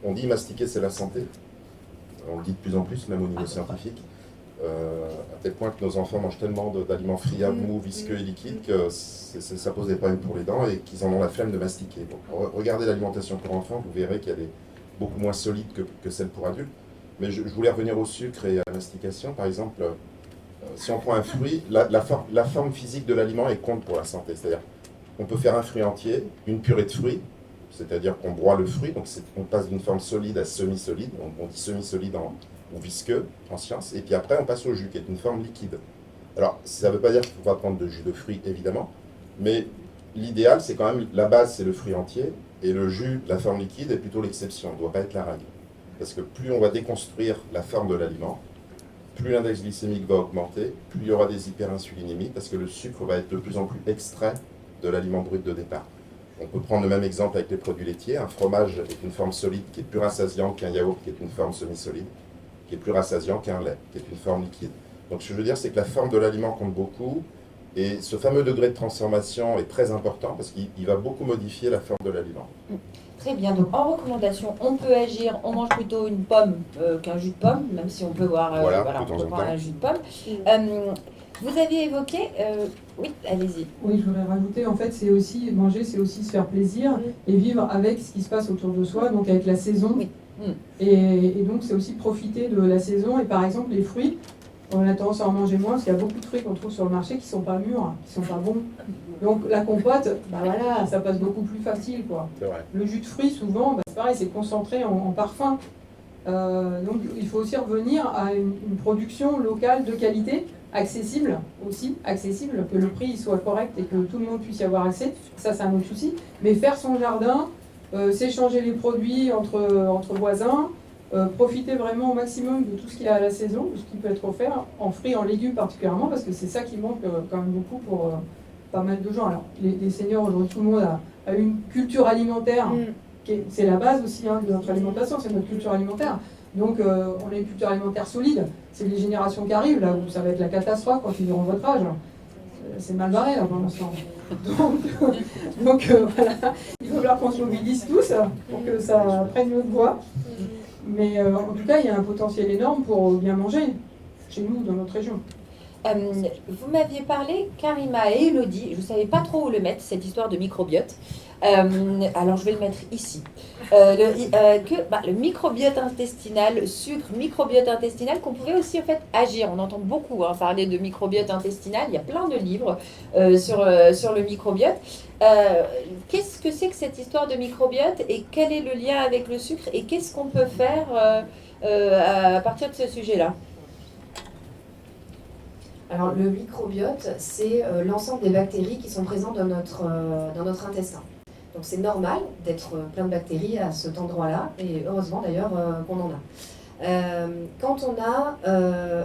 on dit mastiquer c'est la santé. On le dit de plus en plus, même au niveau scientifique. À tel point que nos enfants mangent tellement d'aliments friables, mous, visqueux et liquides que ça pose des problèmes pour les dents et qu'ils en ont la flemme de mastiquer. Donc, regardez l'alimentation pour enfants, vous verrez qu'elle est beaucoup moins solide que celle pour adultes. Mais je voulais revenir au sucre et à la mastication. Par exemple, si on prend un fruit, la forme physique de l'aliment est compte pour la santé. C'est-à-dire on peut faire un fruit entier, une purée de fruits, c'est-à-dire qu'on broie le fruit, donc on passe d'une forme solide à semi-solide, on dit semi-solide ou visqueux en science, et puis après on passe au jus qui est une forme liquide. Alors ça ne veut pas dire qu'il ne faut pas prendre de jus de fruits évidemment, mais l'idéal c'est quand même, la base c'est le fruit entier, et le jus, la forme liquide, est plutôt l'exception, ne doit pas être la règle. Parce que plus on va déconstruire la forme de l'aliment, plus l'index glycémique va augmenter, plus il y aura des hyperinsulinémies, parce que le sucre va être de plus en plus extrait de l'aliment brut de départ. On peut prendre le même exemple avec les produits laitiers. Un fromage est une forme solide qui est plus rassasiant qu'un yaourt qui est une forme semi-solide, qui est plus rassasiant qu'un lait, qui est une forme liquide. Donc ce que je veux dire, c'est que la forme de l'aliment compte beaucoup, et ce fameux degré de transformation est très important parce qu'il va beaucoup modifier la forme de l'aliment. Très bien, donc en recommandation, on peut agir, on mange plutôt une pomme qu'un jus de pomme, même si on peut boire on peut prendre un jus de pomme. Vous aviez évoqué, oui, allez-y. Oui, je voudrais rajouter, en fait, c'est aussi, manger, c'est aussi se faire plaisir et vivre avec ce qui se passe autour de soi, donc avec la saison. Oui. Et donc, c'est aussi profiter de la saison. Et par exemple, les fruits, on a tendance à en manger moins, parce qu'il y a beaucoup de fruits qu'on trouve sur le marché qui ne sont pas mûrs, qui ne sont pas bons. Donc, la compote, ça passe beaucoup plus facile, quoi. C'est vrai. Le jus de fruits, souvent, c'est pareil, c'est concentré en parfum. Donc, il faut aussi revenir à une production locale de qualité, accessible, que le prix soit correct et que tout le monde puisse y avoir accès. Ça, c'est un autre souci. Mais faire son jardin, s'échanger les produits entre voisins, profiter vraiment au maximum de tout ce qu'il y a à la saison, de ce qui peut être offert, en fruits, en légumes particulièrement, parce que c'est ça qui manque quand même beaucoup pour pas mal de gens. Alors, les seniors, aujourd'hui, tout le monde a une culture alimentaire, c'est la base aussi de notre alimentation, c'est notre culture alimentaire. Donc, on a une culture alimentaire solide. C'est les générations qui arrivent, là, où ça va être la catastrophe quand ils auront votre âge. C'est mal barré, là, pour l'instant. Donc voilà, il va falloir qu'on se mobilise tous pour que ça prenne notre voie. Mais en tout cas, il y a un potentiel énorme pour bien manger, chez nous, dans notre région. Vous m'aviez parlé, Karima et Elodie, je ne savais pas trop où le mettre, cette histoire de microbiote. Alors je vais le mettre ici. Le microbiote intestinal, le sucre, microbiote intestinal, qu'on pouvait aussi en fait agir. On entend beaucoup parler de microbiote intestinal, il y a plein de livres sur le microbiote. Qu'est-ce que c'est que cette histoire de microbiote et quel est le lien avec le sucre et qu'est-ce qu'on peut faire à partir de ce sujet-là? Alors le microbiote, c'est l'ensemble des bactéries qui sont présentes dans notre intestin. Donc c'est normal d'être plein de bactéries à cet endroit-là, et heureusement d'ailleurs qu'on en a. Quand on a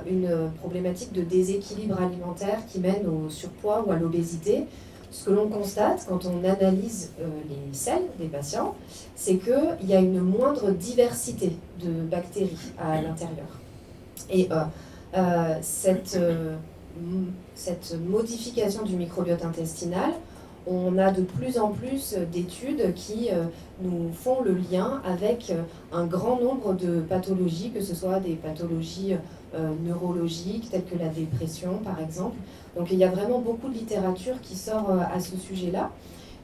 une problématique de déséquilibre alimentaire qui mène au surpoids ou à l'obésité, ce que l'on constate quand on analyse les selles des patients, c'est qu'il y a une moindre diversité de bactéries à l'intérieur. Et cette modification du microbiote intestinal, on a de plus en plus d'études qui nous font le lien avec un grand nombre de pathologies, que ce soit des pathologies neurologiques telles que la dépression par exemple. Donc il y a vraiment beaucoup de littérature qui sort à ce sujet-là.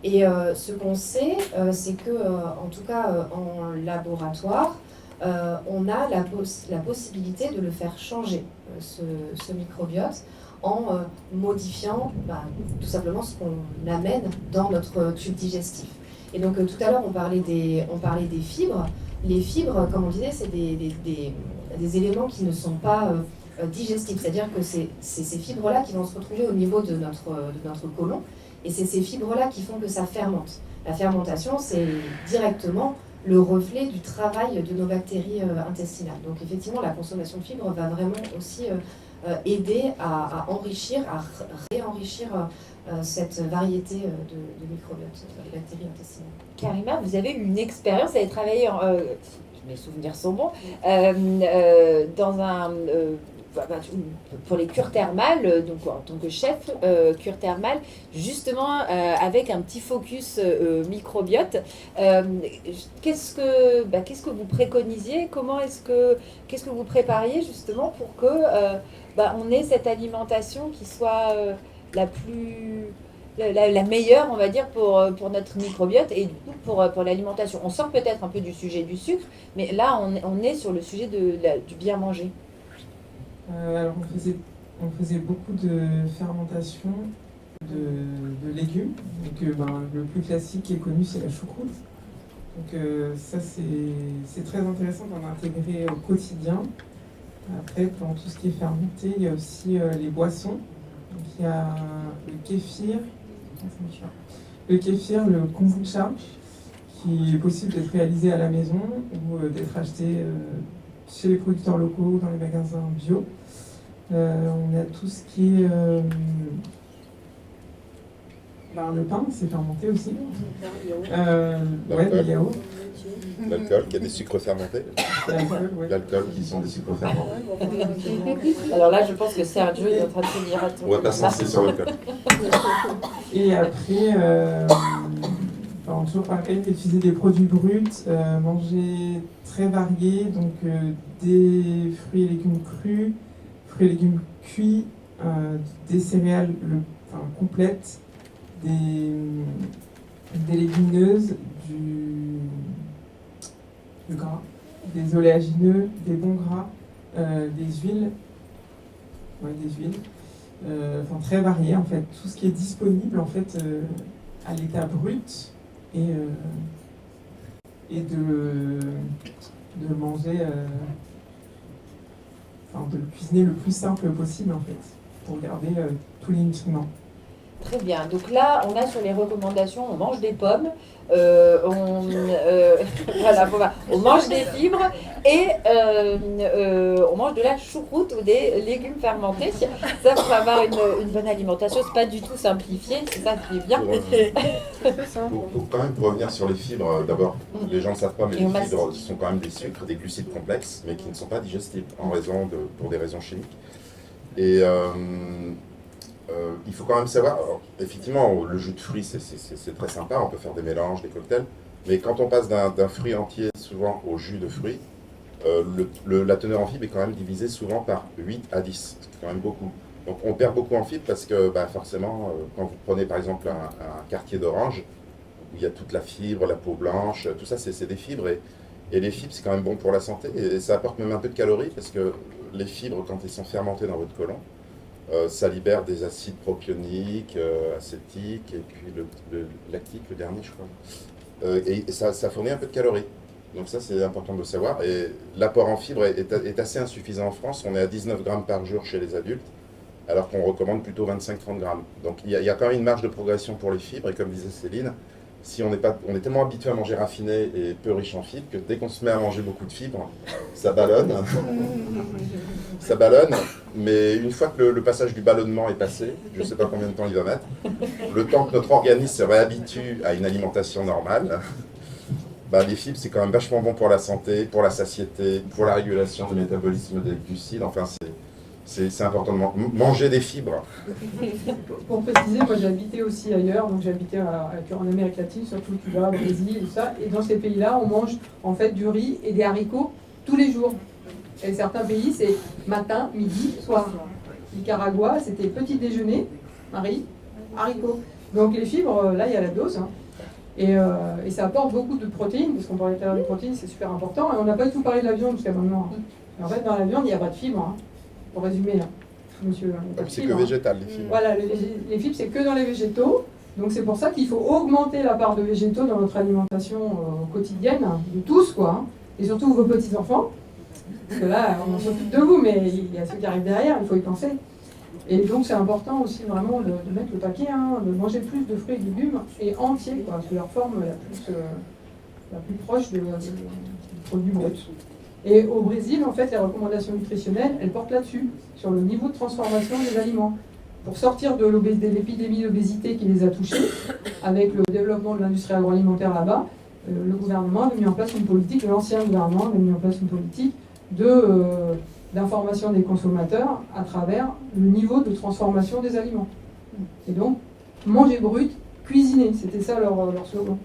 Et ce qu'on sait, c'est que, en tout cas en laboratoire, on a la possibilité de le faire changer, ce microbiote, en modifiant tout simplement ce qu'on amène dans notre tube digestif. Et donc tout à l'heure on parlait des fibres. Les fibres, comme on disait, c'est des éléments qui ne sont pas digestifs, c'est-à-dire que c'est ces fibres-là qui vont se retrouver au niveau de notre côlon, et c'est ces fibres-là qui font que ça fermente. La fermentation, c'est directement le reflet du travail de nos bactéries intestinales. Donc effectivement, la consommation de fibres va vraiment aussi aider à enrichir, à réenrichir cette variété de microbiote, de bactéries intestinales. Karima, vous avez eu une expérience, vous avez travaillé, mes souvenirs sont bons, dans un... pour les cures thermales, donc en tant que chef cure thermale, justement avec un petit focus microbiote. Qu'est-ce que vous préconisiez? Qu'est-ce que vous prépariez justement pour que on ait cette alimentation qui soit la meilleure, on va dire, pour notre microbiote et du coup pour l'alimentation. On sort peut-être un peu du sujet du sucre, mais là on est sur le sujet du bien manger. Alors on faisait beaucoup de fermentation de légumes. Donc le plus classique qui est connu, c'est la choucroute. Donc ça c'est très intéressant d'en intégrer au quotidien. Après, pour tout ce qui est fermenté, il y a aussi les boissons. Donc il y a le kéfir, le kombucha, qui est possible d'être réalisé à la maison ou d'être acheté chez les producteurs locaux ou dans les magasins bio. On a tout ce qui est le pain, c'est fermenté aussi. Le yaourt. L'alcool, il y a des sucres fermentés. L'alcool qui sont des sucres fermentés. Alors là, je pense que Sergio est en train de se dire à tout. On va pas se lancer sur l'alcool. Et après, toujours pareil, utiliser des produits bruts, manger très variés, donc des fruits et légumes crus, fruits et légumes cuits, des céréales complètes, des légumineuses, du gras, des oléagineux, des bons gras, des huiles, très variées en fait, tout ce qui est disponible en fait à l'état brut et de manger, de le cuisiner le plus simple possible en fait, pour garder tous les nutriments. Très bien. Donc là, on a sur les recommandations, on mange des pommes, on mange des fibres et on mange de la choucroute ou des légumes fermentés. Ça pour avoir une bonne alimentation. C'est pas du tout simplifié, c'est ça qui est bien. Pour revenir sur les fibres, d'abord, les gens ne savent pas, mais les fibres sont quand même des sucres, des glucides complexes, mais qui ne sont pas digestibles pour des raisons chimiques. Et il faut quand même savoir, alors, effectivement, le jus de fruits, c'est très sympa, on peut faire des mélanges, des cocktails, mais quand on passe d'un fruit entier, souvent au jus de fruits, la teneur en fibres est quand même divisée souvent par 8 à 10, c'est quand même beaucoup. Donc on perd beaucoup en fibres parce que forcément, quand vous prenez par exemple un quartier d'orange, où il y a toute la fibre, la peau blanche, tout ça c'est des fibres, et les fibres c'est quand même bon pour la santé, et ça apporte même un peu de calories, parce que les fibres, quand elles sont fermentées dans votre côlon, ça libère des acides propioniques, acétiques, et puis le lactique, le dernier je crois. Et ça fournit un peu de calories. Donc ça c'est important de le savoir. Et l'apport en fibres est assez insuffisant en France. On est à 19 grammes par jour chez les adultes, alors qu'on recommande plutôt 25-30 grammes. Donc il y a quand même une marge de progression pour les fibres. Et comme disait Céline, si on est tellement habitué à manger raffiné et peu riche en fibres, que dès qu'on se met à manger beaucoup de fibres, ça ballonne. Ça ballonne, mais une fois que le passage du ballonnement est passé, je ne sais pas combien de temps il va mettre, le temps que notre organisme se réhabitue à une alimentation normale, les fibres, c'est quand même vachement bon pour la santé, pour la satiété, pour la régulation du métabolisme des glucides. Enfin, c'est important de manger des fibres. Pour préciser, moi j'ai habité aussi ailleurs, donc j'ai habité en Amérique latine, surtout Cuba, Brésil et tout ça. Et dans ces pays-là, on mange en fait du riz et des haricots tous les jours. Et certains pays, c'est matin, midi, soir. Nicaragua, c'était petit déjeuner, un riz, haricots. Donc les fibres, là il y a la dose. Hein. Et ça apporte beaucoup de protéines, parce qu'on parlait tout à l'heure des protéines, c'est super important. Et on n'a pas du tout parlé de la viande jusqu'à maintenant. En fait, dans la viande, il n'y a pas de fibres. Hein. Pour résumer, là, monsieur. C'est que végétal, les fibres. Voilà, les fibres, c'est que dans les végétaux. Donc c'est pour ça qu'il faut augmenter la part de végétaux dans notre alimentation quotidienne, de tous, quoi. Hein. Et surtout vos petits-enfants. Parce que là, on s'occupe de vous, mais il y a ceux qui arrivent derrière, il faut y penser. Et donc c'est important aussi vraiment de mettre le paquet, hein, de manger plus de fruits et légumes, et entiers, quoi, sous leur forme la plus proche du produit brut. Et au Brésil, en fait, les recommandations nutritionnelles, elles portent là-dessus, sur le niveau de transformation des aliments. Pour sortir de l'épidémie d'obésité qui les a touchés, avec le développement de l'industrie agroalimentaire là-bas, le gouvernement avait mis en place une politique, l'ancien gouvernement avait mis en place une politique d'information des consommateurs à travers le niveau de transformation des aliments. Et donc, manger brut, cuisiner, c'était ça leur slogan.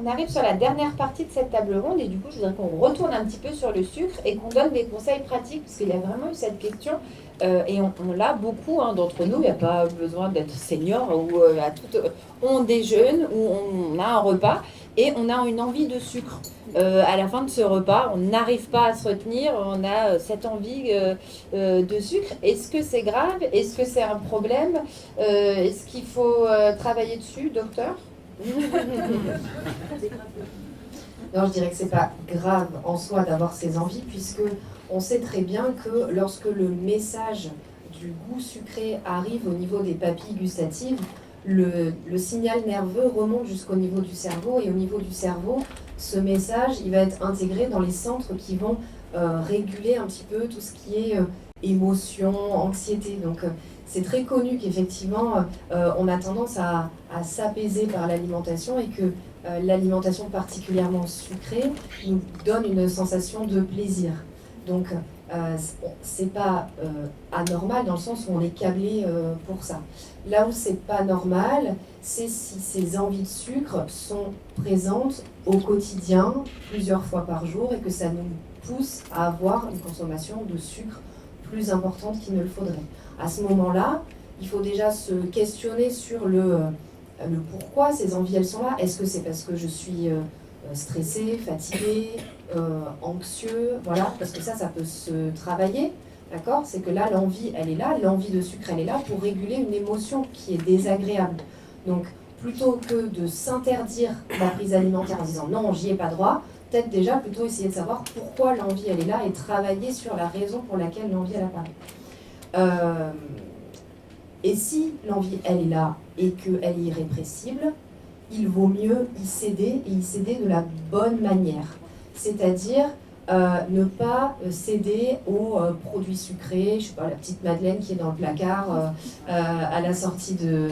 On arrive sur la dernière partie de cette table ronde et du coup je voudrais qu'on retourne un petit peu sur le sucre et qu'on donne des conseils pratiques parce qu'il y a vraiment eu cette question et on l'a beaucoup d'entre nous, il n'y a pas besoin d'être senior ou on déjeune ou on a un repas et on a une envie de sucre. À la fin de ce repas, on n'arrive pas à se retenir, on a cette envie de sucre. Est-ce que c'est grave? Est-ce que c'est un problème? Est-ce qu'il faut travailler dessus, docteur? Non, je dirais que c'est pas grave en soi d'avoir ces envies, puisque on sait très bien que lorsque le message du goût sucré arrive au niveau des papilles gustatives, le signal nerveux remonte jusqu'au niveau du cerveau, et au niveau du cerveau, ce message il va être intégré dans les centres qui vont réguler un petit peu tout ce qui est émotion, anxiété. Donc c'est très connu qu'effectivement on a tendance à s'apaiser par l'alimentation et que l'alimentation particulièrement sucrée nous donne une sensation de plaisir. Donc c'est pas anormal dans le sens où on est câblé pour ça. Là où c'est pas normal, c'est si ces envies de sucre sont présentes au quotidien, plusieurs fois par jour, et que ça nous pousse à avoir une consommation de sucre plus importante qu'il ne le faudrait. À ce moment-là, il faut déjà se questionner sur le pourquoi ces envies elles sont là. Est-ce que c'est parce que je suis stressé, fatigué, anxieux, voilà, parce que ça peut se travailler, d'accord? C'est que là, l'envie, elle est là, l'envie de sucre, elle est là pour réguler une émotion qui est désagréable. Donc, plutôt que de s'interdire la prise alimentaire en disant non, j'y ai pas droit, peut-être déjà plutôt essayer de savoir pourquoi l'envie, elle est là et travailler sur la raison pour laquelle l'envie, elle apparaît. Et si l'envie, elle est là et qu'elle est irrépressible, il vaut mieux y céder et y céder de la bonne manière. C'est-à-dire ne pas céder aux produits sucrés, je sais pas, la petite madeleine qui est dans le placard à la sortie des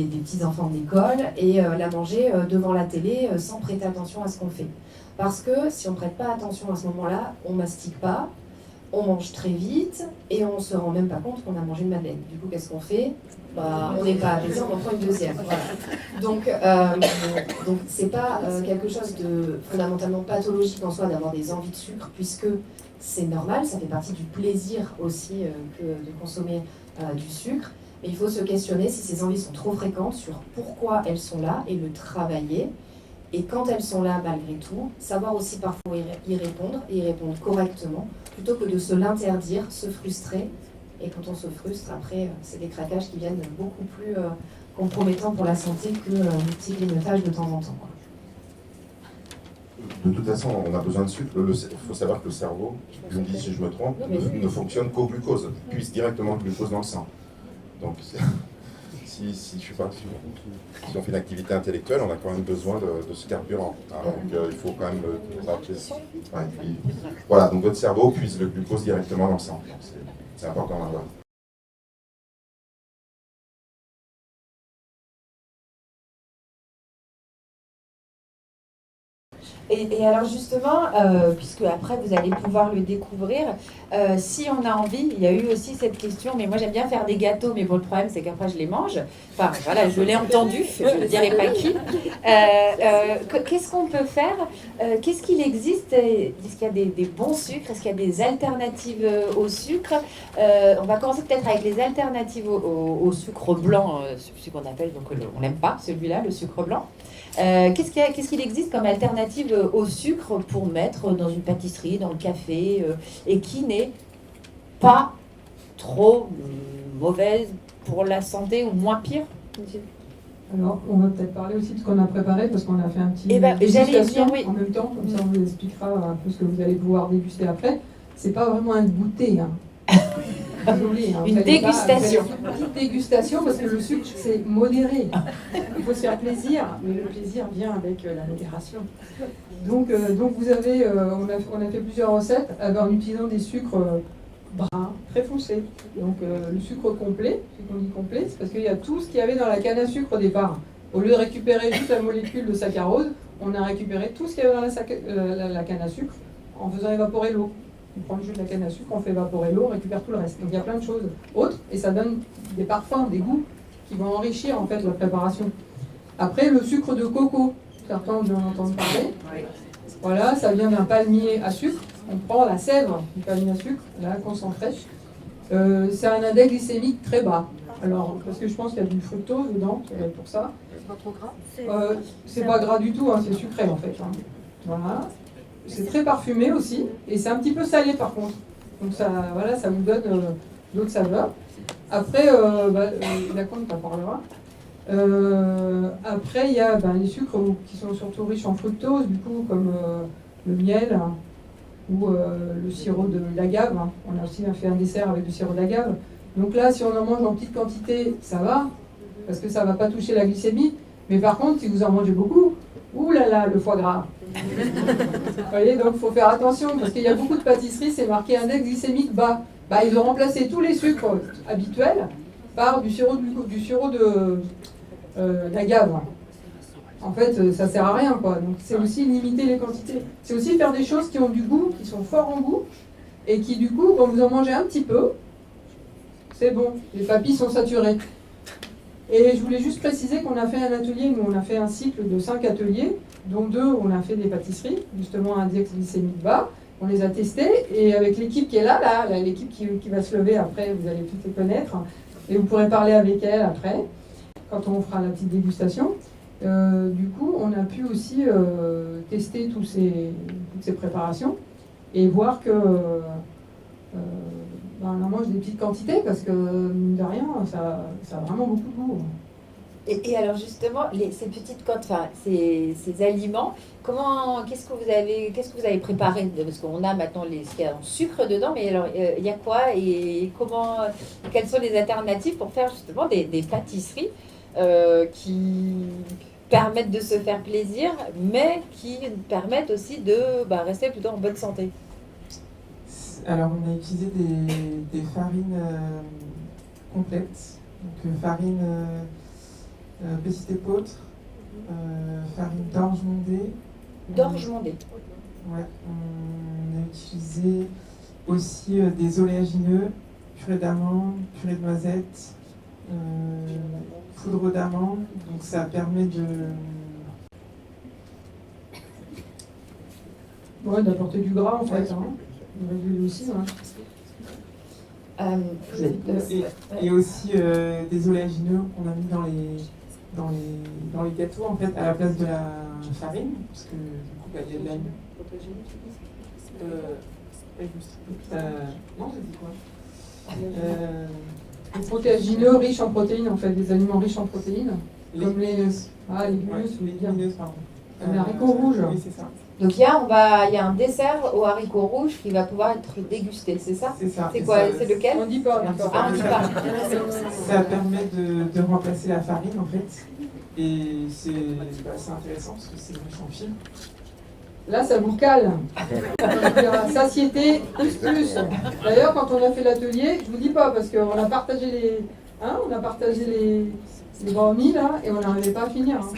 petits enfants de l'école et la manger devant la télé sans prêter attention à ce qu'on fait. Parce que si on ne prête pas attention à ce moment-là, on ne mastique pas, on mange très vite et on se rend même pas compte qu'on a mangé une madeleine. Du coup, qu'est-ce qu'on fait? On n'est pas appétit, on en prend une deuxième. Voilà. Donc c'est pas quelque chose de fondamentalement pathologique en soi d'avoir des envies de sucre, puisque c'est normal, ça fait partie du plaisir aussi que de consommer du sucre. Mais il faut se questionner si ces envies sont trop fréquentes sur pourquoi elles sont là et le travailler. Et quand elles sont là, malgré tout, savoir aussi parfois y répondre et y répondre correctement, plutôt que de se l'interdire, se frustrer. Et quand on se frustre, après, c'est des craquages qui viennent beaucoup plus compromettants pour la santé que le petit grignotage de temps en temps. De toute façon, on a besoin de sucre. Il faut savoir que le cerveau, je me dis si je me trompe, ne fonctionne qu'au glucose, puise directement le glucose dans le sang. Donc, si on fait une activité intellectuelle, on a quand même besoin de ce carburant. Hein, donc, il faut quand même le rappeler. Ouais, voilà, donc votre cerveau puise le glucose directement dans le sang. C'est important d'en avoir. Et alors justement, puisque après vous allez pouvoir le découvrir, si on a envie, il y a eu aussi cette question, mais moi j'aime bien faire des gâteaux, mais bon le problème c'est qu'après je les mange. Enfin voilà, je l'ai entendu, je ne dirai pas qui. Qu'est-ce qu'on peut faire? Qu'est-ce qu'il existe? Est-ce qu'il y a des bons sucres? Est-ce qu'il y a des alternatives au sucre? On va commencer peut-être avec les alternatives au sucre blanc, celui qu'on appelle, donc on n'aime pas celui-là, le sucre blanc. Qu'est-ce qu'il existe comme alternative au sucre pour mettre dans une pâtisserie, dans le café, et qui n'est pas trop mauvaise pour la santé ou moins pire? Alors, on va peut-être parler aussi de ce qu'on a préparé, parce qu'on a fait un petit j'allais dire, oui. en même temps, comme ça on vous expliquera un peu ce que vous allez pouvoir déguster après. C'est pas vraiment un goûter, hein. Désolé, hein, une dégustation. Une petite dégustation, parce que le sucre, c'est modéré. Il faut se faire plaisir, mais le plaisir vient avec la modération. Donc vous avez, on a fait plusieurs recettes en utilisant des sucres bruns, très foncés. Donc le sucre complet, ce qu'on dit complet, c'est parce qu'il y a tout ce qu'il y avait dans la canne à sucre au départ. Au lieu de récupérer juste la molécule de saccharose, on a récupéré tout ce qu'il y avait dans la canne à sucre en faisant évaporer l'eau. On prend le jus de la canne à sucre, on fait évaporer l'eau, on récupère tout le reste. Donc il y a plein de choses autres et ça donne des parfums, des goûts qui vont enrichir en fait la préparation. Après, le sucre de coco, certains ont dû en entendre parler. Voilà, ça vient d'un palmier à sucre. On prend la sève du palmier à sucre, là, concentrée. C'est un index glycémique très bas. Alors, parce que je pense qu'il y a du fructose dedans, ça va être pour ça. C'est pas trop gras? C'est pas gras du tout, hein, c'est sucré en fait. Hein. Voilà. C'est très parfumé aussi, et c'est un petit peu salé par contre. Donc ça, voilà, ça vous donne d'autres saveurs. Après, la compte t'en parlera. Après, il y a les sucres qui sont surtout riches en fructose, du coup, comme le miel ou le sirop de l'agave. On a aussi fait un dessert avec du sirop d'agave. Donc là, si on en mange en petite quantité, ça va, parce que ça ne va pas toucher la glycémie. Mais par contre, si vous en mangez beaucoup, ouh là là, le foie gras. Vous voyez, donc il faut faire attention, parce qu'il y a beaucoup de pâtisseries, c'est marqué index glycémique bas. Ils ont remplacé tous les sucres habituels par du sirop d'agave. En fait, ça sert à rien, quoi. Donc c'est aussi limiter les quantités. C'est aussi faire des choses qui ont du goût, qui sont forts en goût, et qui du coup, quand vous en mangez un petit peu, c'est bon, les papilles sont saturées. Et je voulais juste préciser qu'on a fait un atelier, nous on a fait un cycle de 5 ateliers, dont 2 on a fait des pâtisseries, justement un index glycémique bas, on les a testés, et avec l'équipe qui est là, l'équipe qui va se lever après, vous allez toutes les connaître, et vous pourrez parler avec elle après, quand on fera la petite dégustation. Du coup, on a pu aussi tester toutes ces préparations, et voir que on en mange des petites quantités parce que, mine de rien, ça a vraiment beaucoup de goût. Et alors justement, ces petites ces aliments, qu'est-ce que vous avez préparé? Parce qu'on a maintenant ce qu'il y a en sucre dedans, mais alors il y a quoi et quelles sont les alternatives pour faire justement des pâtisseries qui permettent de se faire plaisir, mais qui permettent aussi de rester plutôt en bonne santé? Alors, on a utilisé des farines complètes. Donc, farine petite épeautre, farine d'orge mondée. D'orge mondée. Ouais, on a utilisé aussi des oléagineux, purée d'amandes, purée de noisettes, poudre d'amandes. Donc ça permet d'apporter du gras en fait. Hein. On réduit aussi. Hein. Et aussi des oléagineux qu'on a mis dans les gâteaux en fait à la place de la farine, parce que du coup il y a de la non, j'ai dit quoi Des protéagineux riches en protéines, en fait, des aliments riches en protéines. Comme les légumineuses, les légumineuses, pardon. Les haricots rouges. Oui, c'est ça. Donc il y a un dessert aux haricots rouges qui va pouvoir être dégusté, c'est ça? C'est ça. C'est quoi? C'est lequel? On dit pas. Ah, on dit pas. Ça permet de remplacer la farine en fait. Et c'est intéressant parce que c'est riche en fibres. Là, ça vous cale. Satiété plus. D'ailleurs, quand on a fait l'atelier, je vous dis pas parce qu'on a partagé les brownies là et on n'arrivait pas à finir. Hein.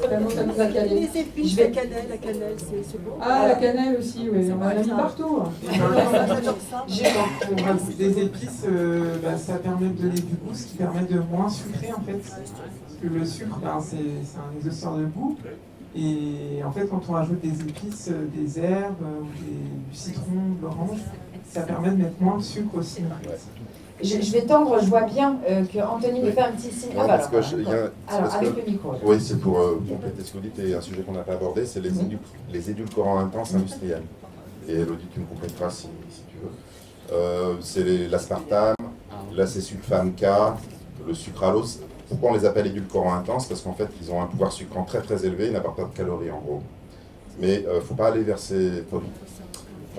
Tellement ça nous a calé. Les épices, la cannelle, c'est bon. Ah, la cannelle aussi, oui. On en a mis partout. Des épices, ça permet de donner du goût, ce qui permet de moins sucrer en fait. Parce que le sucre, c'est un exhausteur de goût. Et en fait, quand on rajoute des épices, des herbes, du citron, de l'orange, ça permet de mettre moins de sucre aussi. Je vais tendre, je vois bien que Anthony me fait un petit signe. Alors, avec le micro. Oui, c'est pour compléter ce que vous dites, et un sujet qu'on n'a pas abordé, c'est les édulcorants intenses industriels. Et Elodie, tu me compléteras si tu veux. C'est l'aspartame, l'acésulfame K, le sucralose. Pourquoi on les appelle édulcorants intenses? Parce qu'en fait, ils ont un pouvoir sucrant très très élevé, ils n'apportent pas de calories en gros. Mais il ne faut pas aller vers ces produits.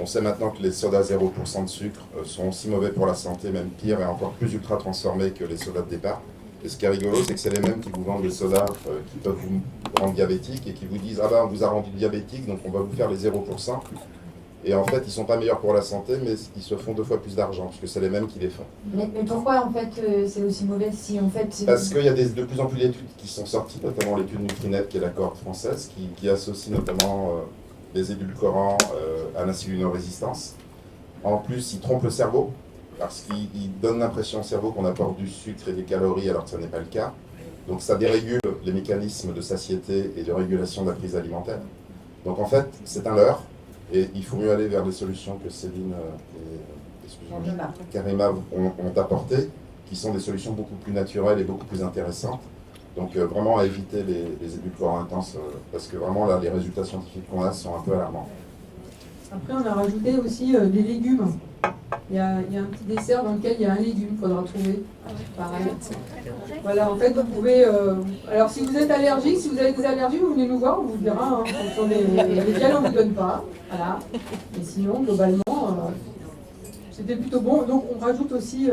On sait maintenant que les sodas 0% de sucre sont aussi mauvais pour la santé, même pire et encore plus ultra transformés que les sodas de départ. Et ce qui est rigolo, c'est que c'est les mêmes qui vous vendent des sodas qui peuvent vous rendre diabétique et qui vous disent « Ah ben, on vous a rendu diabétique, donc on va vous faire les 0%. » Et en fait, ils ne sont pas meilleurs pour la santé, mais ils se font 2 fois plus d'argent, parce que c'est les mêmes qui les font. Mais pourquoi, en fait, c'est aussi mauvais si, en fait... Parce qu'il y a de plus en plus d'études qui sont sorties, notamment l'étude Nutrinet, qui est la cohorte française, qui associe notamment les édulcorants à l'insulinorésistance. En plus, ils trompent le cerveau, parce qu'ils donnent l'impression au cerveau qu'on apporte du sucre et des calories, alors que ce n'est pas le cas. Donc ça dérégule les mécanismes de satiété et de régulation de la prise alimentaire. Donc en fait, c'est un leurre. Et il faut mieux aller vers des solutions que Céline et Karima ont apportées, qui sont des solutions beaucoup plus naturelles et beaucoup plus intéressantes. Donc vraiment à éviter les édulcorants intenses, parce que vraiment là, les résultats scientifiques qu'on a sont un peu alarmants. Après, on a rajouté aussi des légumes. Il y a un petit dessert dans lequel il y a un légume qu'il faudra trouver. Pareil. Voilà, en fait, vous pouvez... alors, si vous êtes allergique, si vous avez des allergies, vous venez nous voir, on vous dira. Hein, lesquelles on ne vous donne pas. Voilà. Et sinon, globalement, c'était plutôt bon. Donc, on rajoute aussi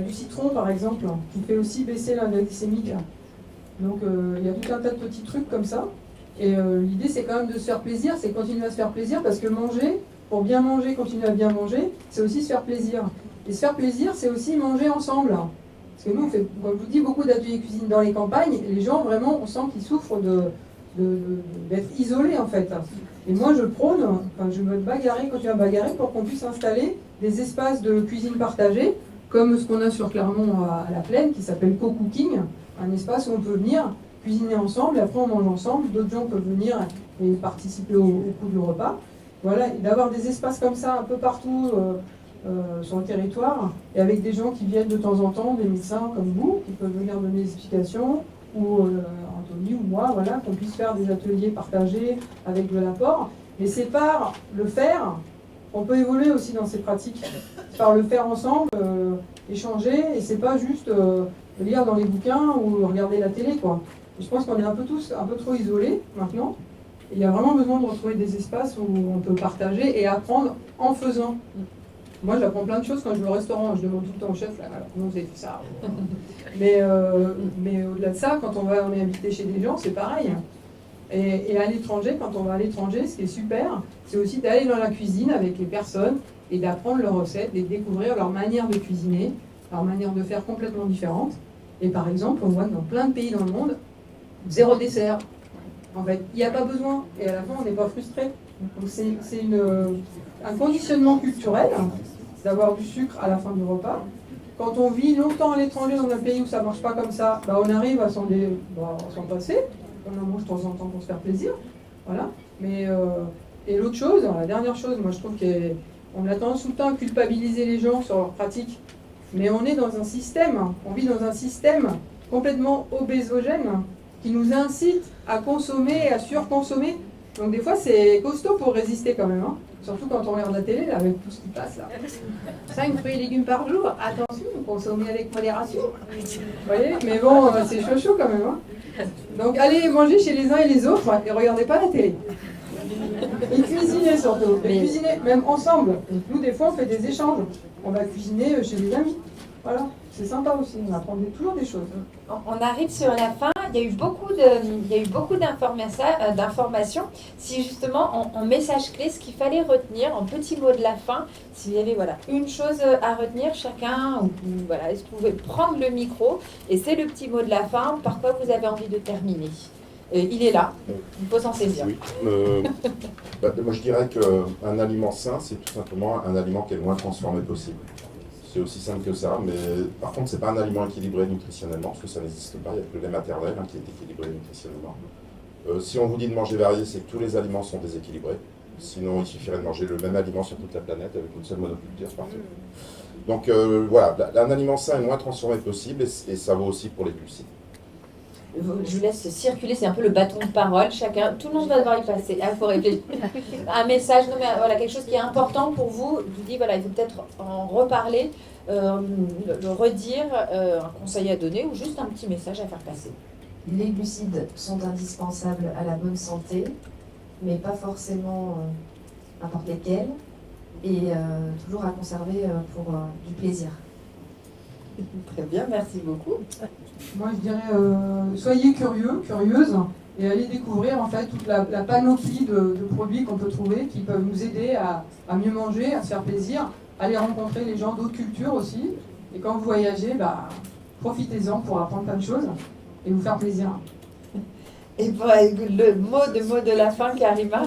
du citron, par exemple, qui fait aussi baisser l'index glycémique. Donc, il y a tout un tas de petits trucs comme ça. Et l'idée, c'est quand même de se faire plaisir, c'est continuer à se faire plaisir, parce que manger, pour bien manger, continuer à bien manger, c'est aussi se faire plaisir. Et se faire plaisir, c'est aussi manger ensemble. Parce que nous, on fait, comme je vous dis, beaucoup d'ateliers cuisine dans les campagnes, et les gens, vraiment, on sent qu'ils souffrent d'être isolés, en fait. Et moi, je prône, je me continue à bagarrer pour qu'on puisse installer des espaces de cuisine partagée, comme ce qu'on a sur Clermont à la Plaine, qui s'appelle Co-Cooking, un espace où on peut venir cuisiner ensemble, et après on mange ensemble, d'autres gens peuvent venir et participer au coup du repas. Voilà, et d'avoir des espaces comme ça un peu partout sur le territoire, et avec des gens qui viennent de temps en temps, des médecins comme vous, qui peuvent venir donner des explications, ou Anthony ou moi, voilà, qu'on puisse faire des ateliers partagés avec de l'apport. Mais c'est par le faire qu'on peut évoluer aussi dans ces pratiques. Par le faire ensemble, échanger, et c'est pas juste lire dans les bouquins ou regarder la télé, quoi. Et je pense qu'on est tous un peu trop isolés maintenant. Et il y a vraiment besoin de retrouver des espaces où on peut partager et apprendre en faisant. Moi, j'apprends plein de choses quand je vais au restaurant. Je demande tout le temps au chef, là, alors comment vous avez fait ça? Mais au-delà de ça, quand on est invité chez des gens, c'est pareil. Et à l'étranger, quand on va à l'étranger, ce qui est super, c'est aussi d'aller dans la cuisine avec les personnes et d'apprendre leurs recettes, et de découvrir leur manière de cuisiner, leur manière de faire complètement différente. Et par exemple, on voit que dans plein de pays dans le monde, 0 dessert. En fait, il n'y a pas besoin. Et à la fin, on n'est pas frustré. Donc c'est un conditionnement culturel d'avoir du sucre à la fin du repas. Quand on vit longtemps à l'étranger dans un pays où ça ne marche pas comme ça, bah on arrive à s'en passer. On en mange de temps en temps pour se faire plaisir. Voilà. Mais, et l'autre chose, la dernière chose, moi je trouve qu'on a tendance tout le temps à culpabiliser les gens sur leurs pratiques. Mais on est dans un système, on vit dans un système complètement obésogène qui nous incite à consommer et à surconsommer. Donc des fois c'est costaud pour résister quand même, hein. Surtout quand on regarde la télé, là, avec tout ce qui passe là. 5 fruits et légumes par jour, attention, consommez avec modération. Vous voyez, mais bon, c'est chaud quand même, hein. Donc allez manger chez les uns et les autres et regardez pas la télé. Et cuisiner surtout, et cuisiner même ensemble. Donc, nous des fois on fait des échanges, on va cuisiner chez des amis. Voilà, c'est sympa aussi, on apprend toujours des choses. On arrive sur la fin, il y a eu beaucoup d'informations. Si justement, en message clé, ce qu'il fallait retenir, en petits mots de la fin, s'il y avait une chose à retenir, chacun, voilà, est-ce que vous pouvez prendre le micro, et c'est le petit mot de la fin, par quoi vous avez envie de terminer. Il est là, il faut s'en saisir. Oui. Moi je dirais qu'un aliment sain, c'est tout simplement un aliment qui est le moins transformé possible. C'est aussi simple que ça, mais par contre, c'est pas un aliment équilibré nutritionnellement, parce que ça n'existe pas, il n'y a que le lait maternel qui est équilibré nutritionnellement. Si on vous dit de manger varié, c'est que tous les aliments sont déséquilibrés. Sinon, il suffirait de manger le même aliment sur toute la planète avec une seule monoculture partout. Donc voilà, un aliment sain est le moins transformé possible, et ça vaut aussi pour les glucides. Je vous laisse circuler, c'est un peu le bâton de parole. Chacun, tout le monde va devoir y passer. Il faut réfléchir. Un message, non, mais voilà, quelque chose qui est important pour vous. Je vous dis, voilà, il faut peut-être en reparler, le redire, un conseil à donner ou juste un petit message à faire passer. Les glucides sont indispensables à la bonne santé, mais pas forcément n'importe lesquels, et toujours à conserver pour du plaisir. Très bien, merci beaucoup. Moi je dirais, soyez curieux, curieuses, et allez découvrir en fait toute la panoplie de produits qu'on peut trouver qui peuvent nous aider à mieux manger, à se faire plaisir, allez rencontrer les gens d'autres cultures aussi, et quand vous voyagez, profitez-en pour apprendre plein de choses et vous faire plaisir. Et le mot de la fin, Karima.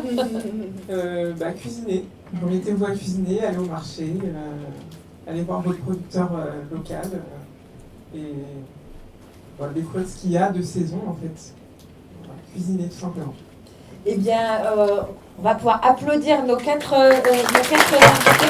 Cuisiner. Mettez-vous à cuisiner, allez au marché, allez voir votre producteur local et découvrir ce qu'il y a de saison en fait. Cuisiner tout simplement. Eh bien, on va pouvoir applaudir nos quatre invités.